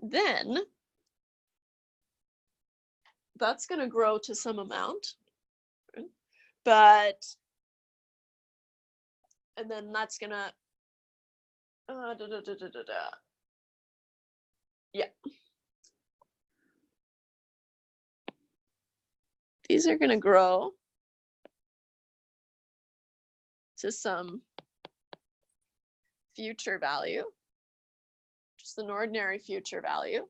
Then that's going to grow to some amount, but And then that's gonna, yeah. These are gonna grow to some future value, just an ordinary future value.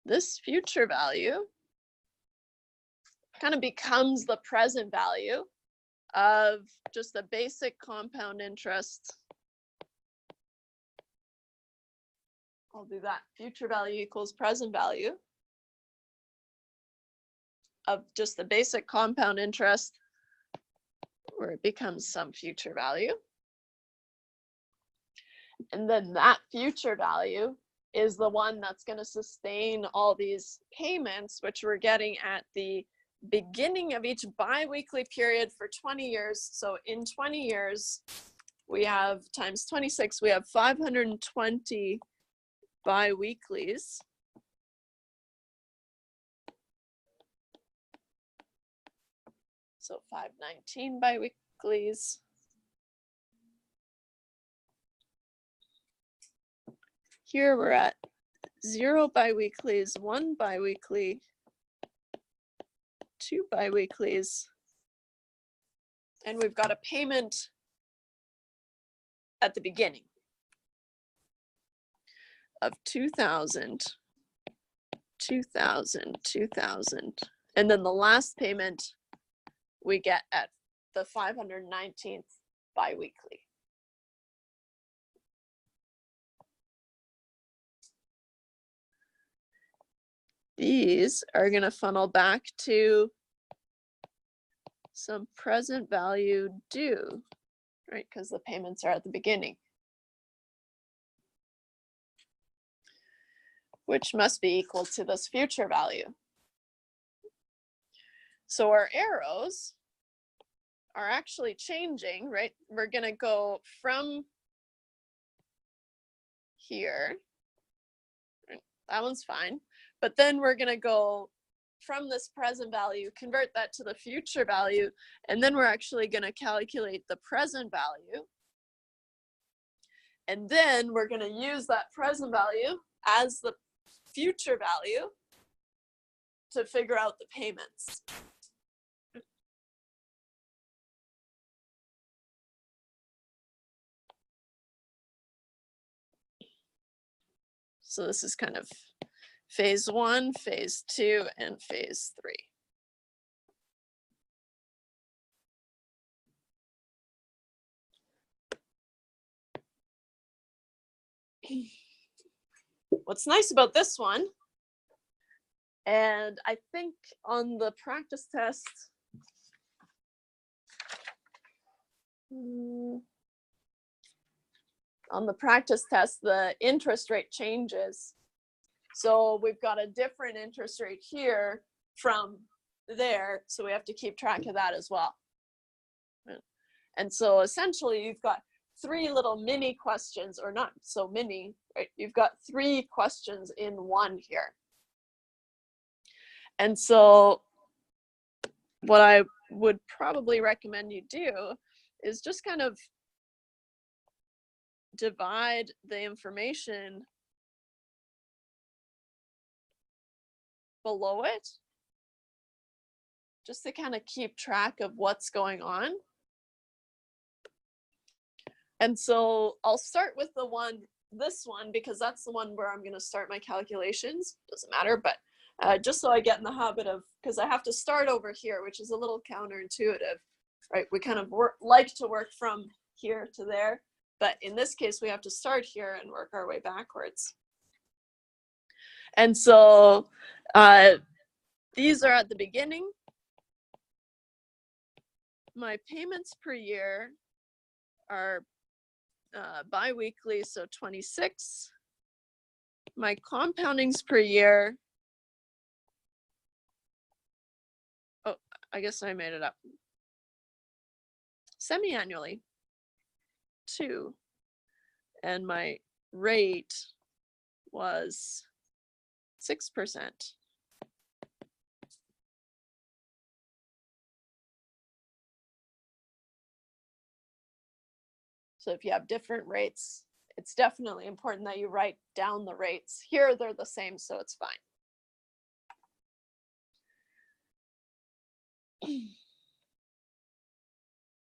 This future value kind of becomes the present value of just the basic compound interest. I'll do that. Future value equals present value of just the basic compound interest, where it becomes some future value. And then that future value is the one that's going to sustain all these payments, which we're getting at the beginning of each biweekly period for 20 years. So in 20 years, we have times 26, we have 520 biweeklies. So 519 biweeklies. Here we're at 0 biweeklies, 1 biweekly, 2 biweeklies, and we've got a payment at the beginning of 2,000, 2,000, 2,000, and then the last payment we get at the 519th biweekly. These are going to funnel back to some present value due, right? Because the payments are at the beginning, which must be equal to this future value. So our arrows are actually changing, right? We're going to go from here. That one's fine. But then we're going to go from this present value, convert that to the future value, and then we're actually going to calculate the present value. And then we're going to use that present value as the future value to figure out the payments. So this is kind of phase 1, phase 2, and phase 3. What's nice about this one, and I think on the practice test, the interest rate changes. So we've got a different interest rate here from there, so we have to keep track of that as well. And so essentially you've got 3 little mini questions, or not so mini, right? You've got 3 questions in one here. And so what I would probably recommend you do is just kind of divide the information below it, just to kind of keep track of what's going on. And so I'll start with this one, because that's the one where I'm going to start my calculations. Doesn't matter, but just so I get in the habit of, because I have to start over here, which is a little counterintuitive, right? We kind of like to work from here to there, but in this case, we have to start here and work our way backwards. And so these are at the beginning. My payments per year are bi-weekly, so 26. My compoundings per year, oh, I guess I made it up. Semi-annually, 2. And my rate was 6%. So if you have different rates, it's definitely important that you write down the rates. Here they're the same, so it's fine.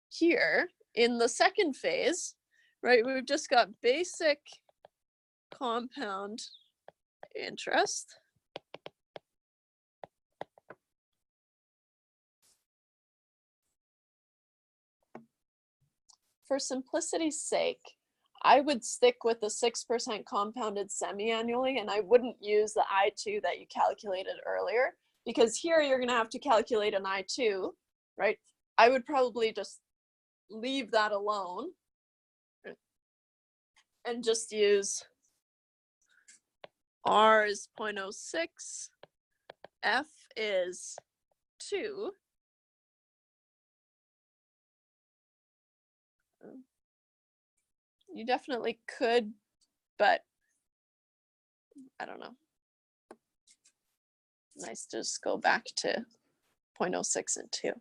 Here in the second phase, right, we've just got basic compound interest. For simplicity's sake, I would stick with the 6% compounded semi-annually, and I wouldn't use the I2 that you calculated earlier, because here you're going to have to calculate an I2, right? I would probably just leave that alone and just use R is 0.06, F is 2. You definitely could, but I don't know. Nice to just go back to 0.06 and 2.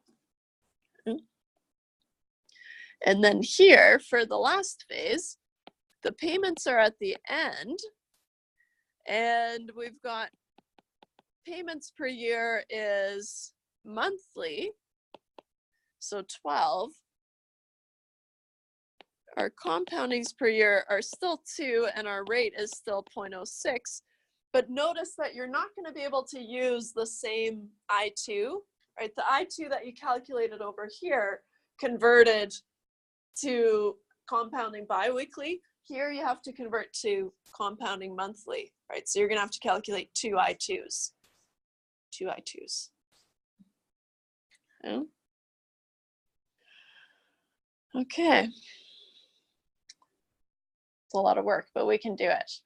And then here for the last phase, the payments are at the end, and we've got payments per year is monthly, so 12. Our compoundings per year are still 2, and our rate is still 0.06. But notice that you're not going to be able to use the same I2, right? The I2 that you calculated over here converted to compounding biweekly. Here you have to convert to compounding monthly, right? So you're going to have to calculate 2 I2s. 2 I2s. Okay. Okay. It's a lot of work, but we can do it.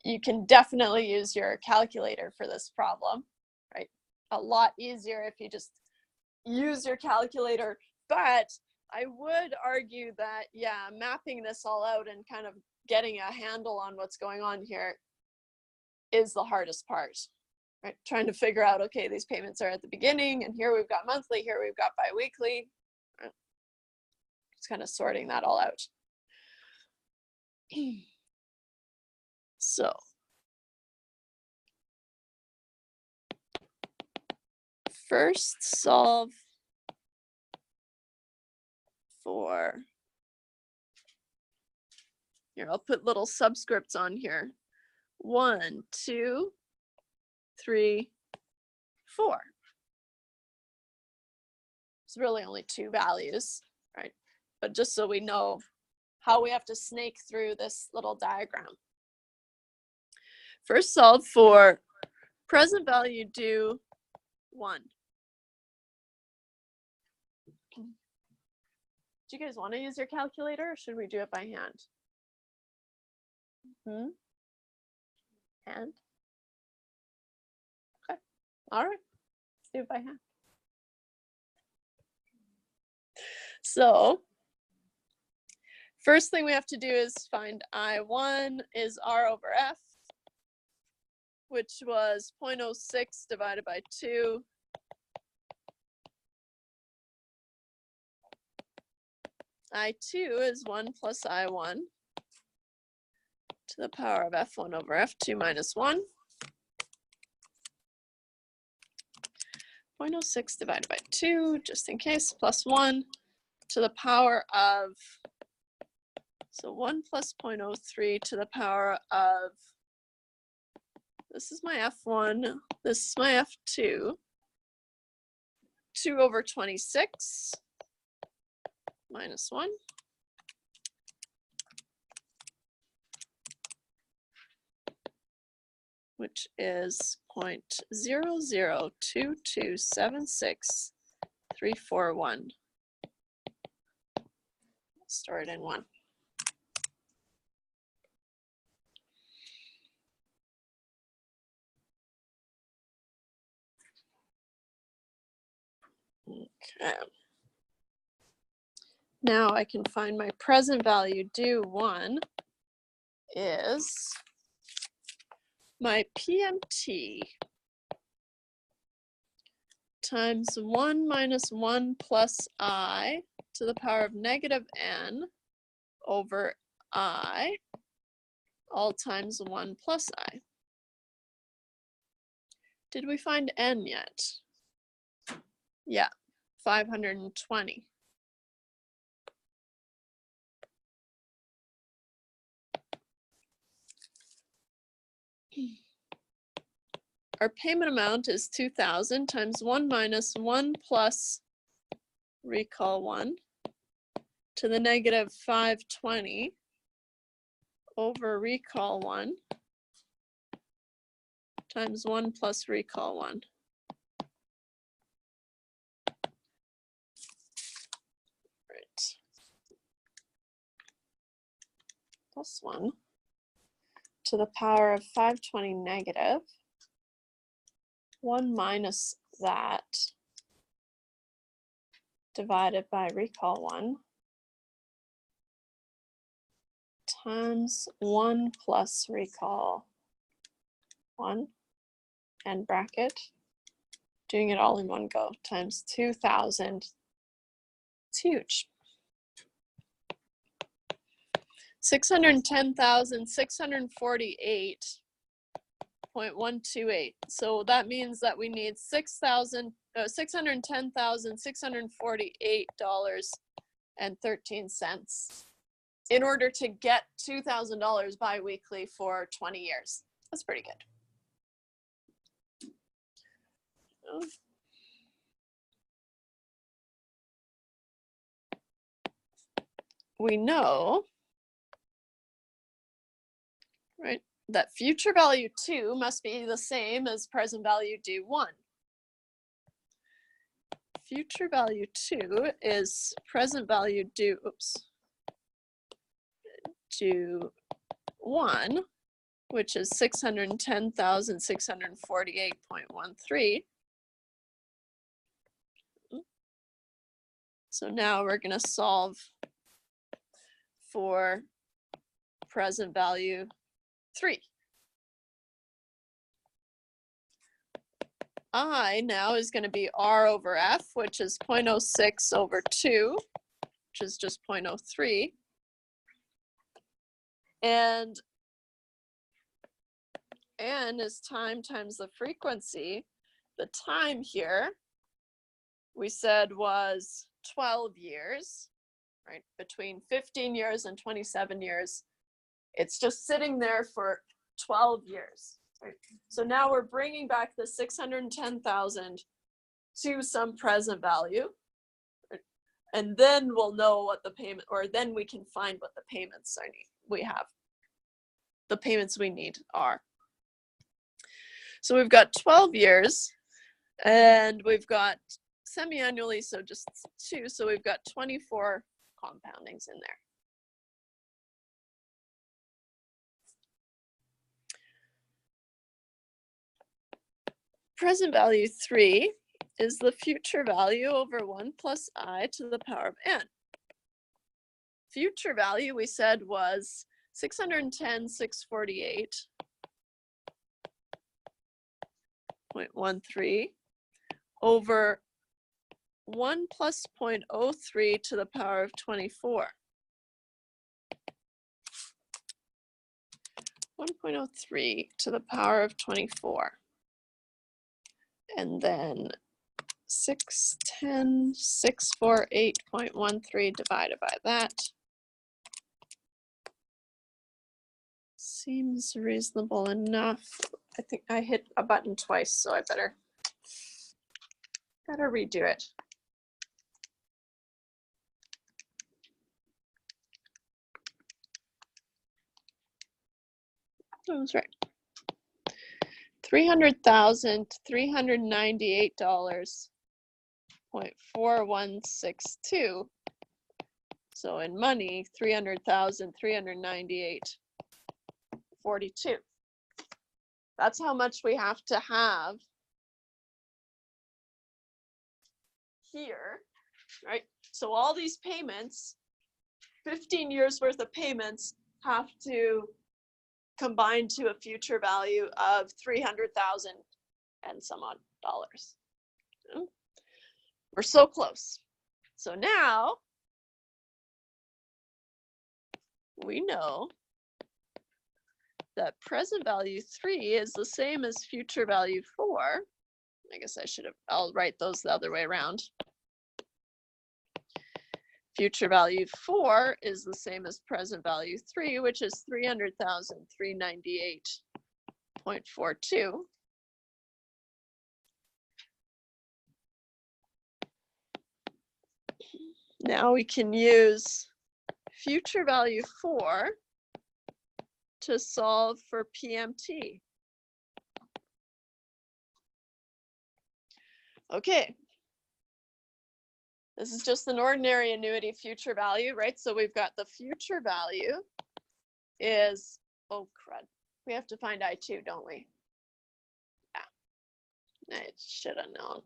You can definitely use your calculator for this problem, right? A lot easier if you just use your calculator, but I would argue that, yeah, mapping this all out and kind of getting a handle on what's going on here is the hardest part, right? Trying to figure out, okay, these payments are at the beginning, and here we've got monthly, here we've got biweekly. Right? Just kind of sorting that all out. So first solve for, here, I'll put little subscripts on here. 1, 2, 3, 4. It's really only 2 values, right? But just so we know how we have to snake through this little diagram. First solve for present value due 1. Do you guys want to use your calculator, or should we do it by hand? Hand? Okay. All right. Let's do it by hand. So first thing we have to do is find I1 is R over F, which was 0.06 divided by 2. I2 is 1 plus I1 to the power of F1 over F2 minus 1. 0.06 divided by 2, just in case, plus 1 to the power of, so 1 plus 0.03 to the power of, this is my F1, this is my F2, 2 over 26 minus 1. Which is 0.002276,341. Store it in 1. Okay. Now I can find my present value due 1 is my PMT times 1 minus 1 plus I to the power of negative n over I, all times 1 plus I. Did we find n yet? Yeah, 520. Our payment amount is 2,000 times 1 minus 1 plus recall 1 to the negative 520 over recall 1 times 1 plus recall 1. Right. Plus 1 to the power of 520 negative 1 minus that divided by recall 1 times 1 plus recall 1 and bracket, doing it all in one go, times 2,000. It's huge. 610,648.128. So that means that we need $610,648.13 in order to get $2,000 biweekly for 20 years. That's pretty good. We know, right, that future value 2 must be the same as present value due 1. Future value 2 is present value due, due 1, which is 610,648.13. So now we're going to solve for present value 3. I now is going to be R over F, which is 0.06 over 2, which is just 0.03. And N is time times the frequency. The time here, we said, was 12 years, right? Between 15 years and 27 years. It's just sitting there for 12 years, right? So now we're bringing back the 610,000 to some present value, right? And then we'll know what the payment, or then we can find what the payments the payments we need are. So we've got 12 years, and we've got semi-annually, so just 2, so we've got 24 compoundings in there. Present value 3 is the future value over 1 plus I to the power of n. Future value, we said, was 610,648.13 over 1 plus 0.03 to the power of 24. 1.03 to the power of 24. And then 610,648.13 divided by that. Seems reasonable enough. I think I hit a button twice, so I better redo it. I was right. $300,398.4162. So in money, 300,398.42. That's how much we have to have here, right? So all these payments, 15 years worth of payments, have to combine to a future value of 300,000 and some odd dollars. We're so close. So now we know that present value 3 is the same as future value 4. I guess I'll write those the other way around. Future value 4 is the same as present value 3, which is 300,398.42. Now we can use future value 4 to solve for PMT. Okay. This is just an ordinary annuity future value, right? So we've got the future value is, oh crud, we have to find I2, don't we? Yeah, I should have known.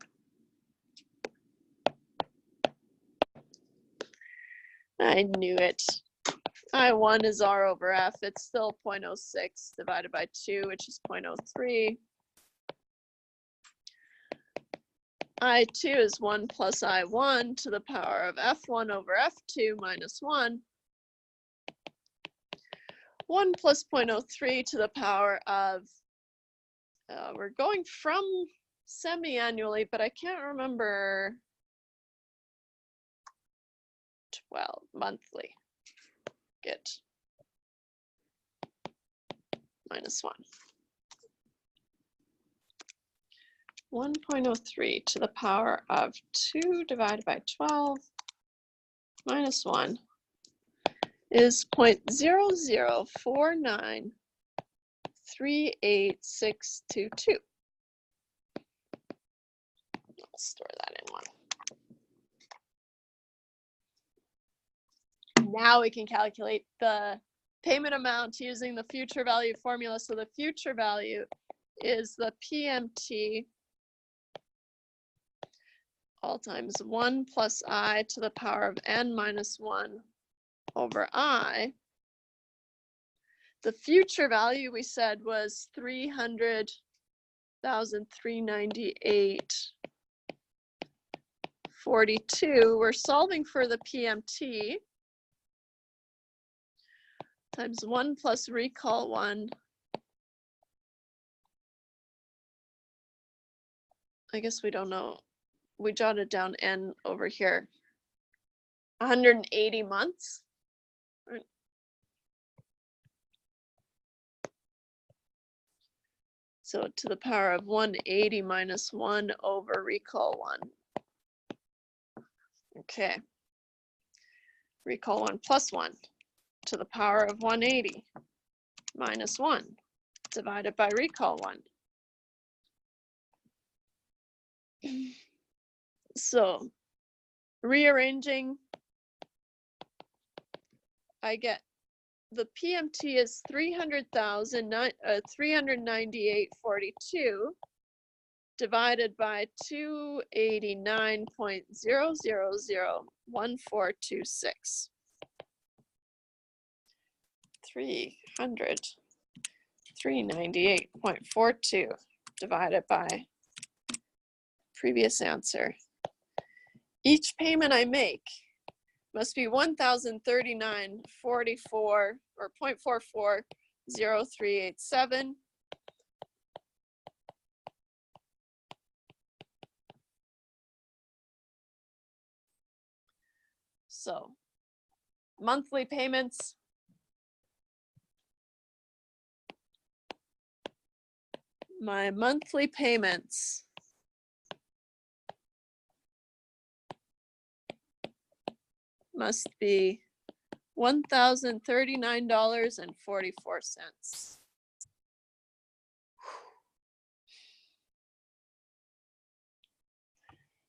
I knew it. I1 is R over F. It's still 0.06 divided by 2, which is 0.03. I2 is 1 plus I1 to the power of F1 over F2 minus 1. 1 plus 0.03 to the power of, we're going from semi-annually, but I can't remember, 12 monthly. Good. Minus 1. 1.03 to the power of 2 divided by 12 minus 1 is 0.00493862. I'll store that in one. Now we can calculate the payment amount using the future value formula. So the future value is the PMT all times 1 plus I to the power of n minus 1 over I. The future value we said was 300,398.42. We're solving for the PMT times 1 plus recall 1. I guess we don't know. We jotted down n over here. 180 months. Right. So to the power of 180 minus 1 over recall 1. Okay. Recall 1 plus 1 to the power of 180 minus 1 divided by recall 1. So rearranging, I get the PMT is 398.42 divided by 289.0001426. 398.42 divided by previous answer. Each payment I make must be 1,039.44 or 0.440387. So monthly payments. My monthly payments must be $1,039.44.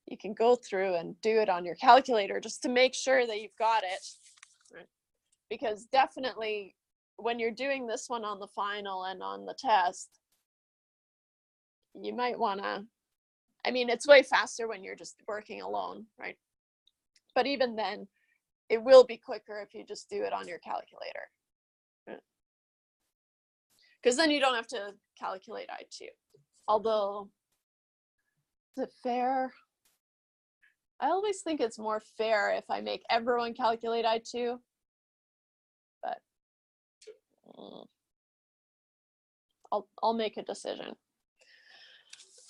You can go through and do it on your calculator just to make sure that you've got it. Right? Because definitely when you're doing this one on the final and on the test, you might want to, I mean, it's way faster when you're just working alone, right? But even then, it will be quicker if you just do it on your calculator. Because then you don't have to calculate I2. Although, is it fair? I always think it's more fair if I make everyone calculate I2. But I'll make a decision.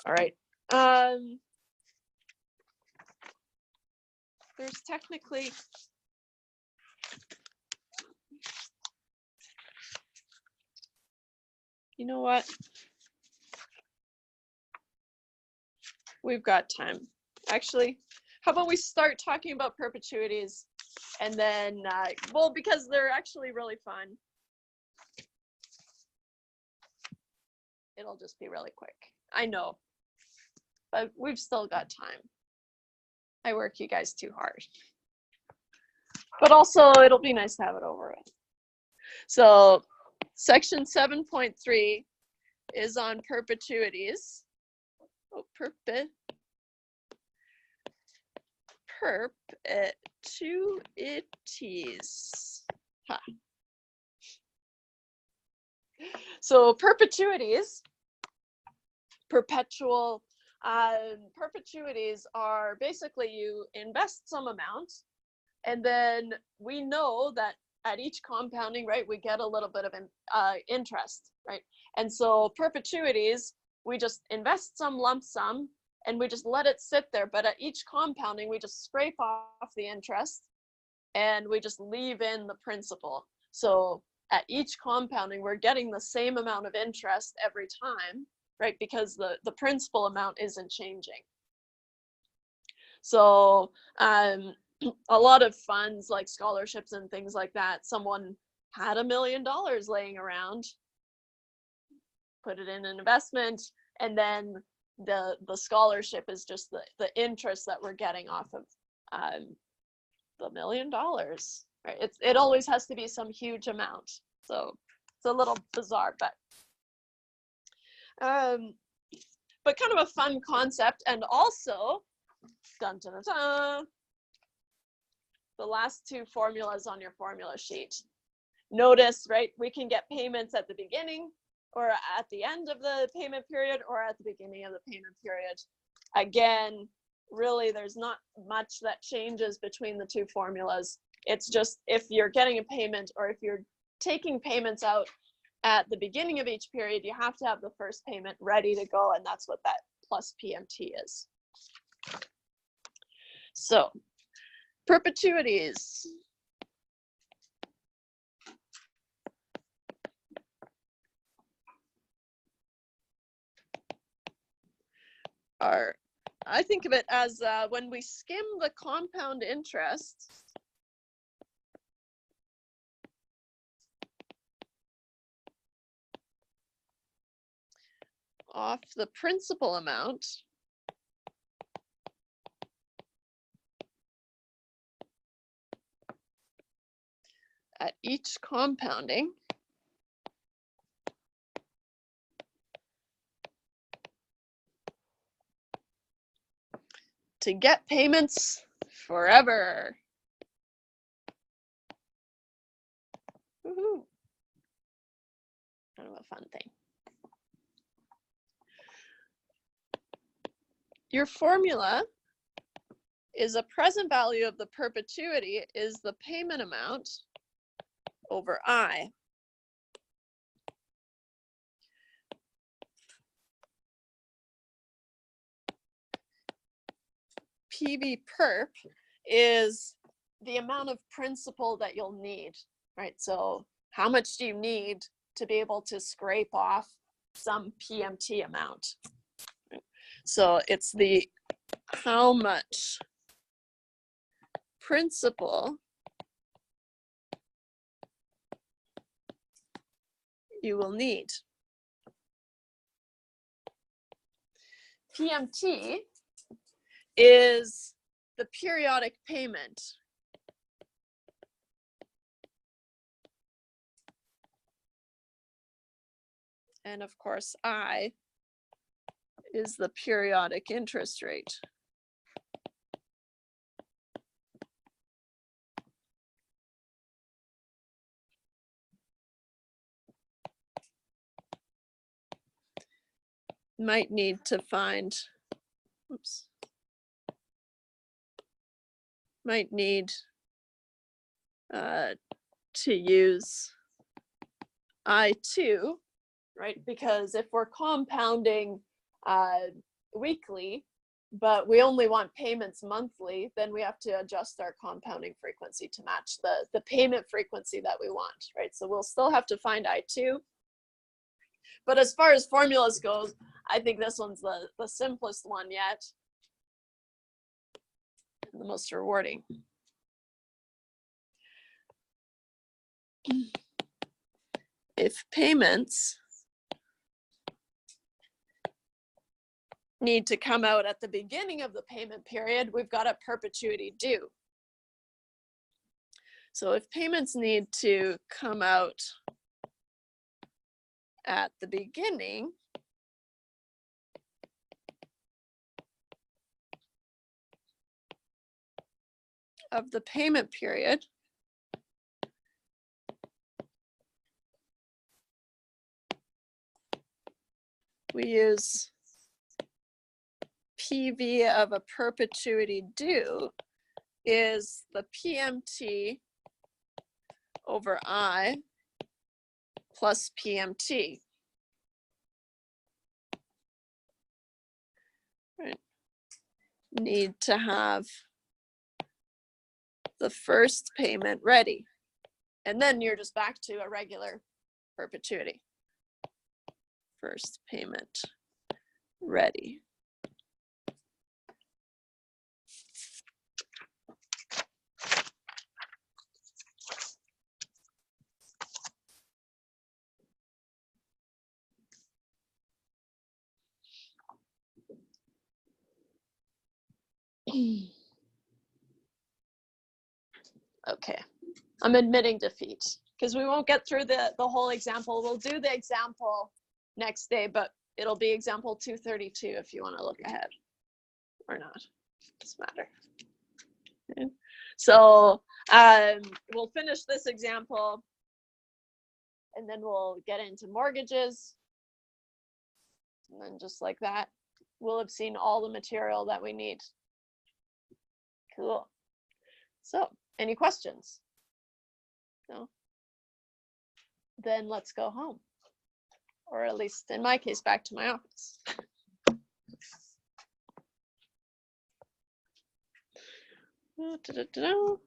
All right. There's technically you know what? We've got time. Actually, how about we start talking about perpetuities and then, well, because they're actually really fun. It'll just be really quick. I know, but we've still got time. I work you guys too hard. But also, it'll be nice to have it over with. So, section 7.3 is on perpetuities. Oh, perpetuities. Huh. So perpetuities, perpetuities are basically you invest some amount, and then we know that at each compounding, right, we get a little bit of interest, right? And so perpetuities, we just invest some lump sum and we just let it sit there. But at each compounding, we just scrape off the interest and we just leave in the principal. So at each compounding, we're getting the same amount of interest every time, right? Because the principal amount isn't changing. So a lot of funds like scholarships and things like that, someone had $1 million laying around, put it in an investment, and then the scholarship is just the interest that we're getting off of the $1 million, right? It always has to be some huge amount. So it's a little bizarre, but kind of a fun concept. And also, dun, dun, dun, dun, the last two formulas on your formula sheet. Notice, right, we can get payments at the beginning or at the end of the payment period or at the beginning of the payment period. Again, really, there's not much that changes between the two formulas. It's just if you're getting a payment or if you're taking payments out at the beginning of each period, you have to have the first payment ready to go, and that's what that plus PMT is. So, perpetuities. I think of it as when we skim the compound interest, off the principal amount, at each compounding, to get payments forever. Woohoo. Kind of a fun thing. Your formula is a present value of the perpetuity is the payment amount over I. PV perp is the amount of principal that you'll need, right? So how much do you need to be able to scrape off some PMT amount? So it's the how much principal you will need. PMT is the periodic payment. And of course, I is the periodic interest rate. Might need to find, oops. Might need to use I2, right? Because if we're compounding weekly, but we only want payments monthly, then we have to adjust our compounding frequency to match the payment frequency that we want, right? So we'll still have to find I2. But as far as formulas goes, I think this one's the simplest one yet. And the most rewarding. If payments need to come out at the beginning of the payment period, we've got a perpetuity due. So if payments need to come out at the beginning, of the payment period, we use PV of a perpetuity due is the PMT over I plus PMT. Right. Need to have the first payment ready. And then you're just back to a regular perpetuity. First payment ready. Okay, I'm admitting defeat because we won't get through the whole example. We'll do the example next day, but it'll be example 232 if you want to look ahead or not. Doesn't matter. Okay. So we'll finish this example and then we'll get into mortgages. And then just like that, we'll have seen all the material that we need. Cool. So, any questions? No? Then let's go home. Or at least in my case, back to my office. Da-da-da-da.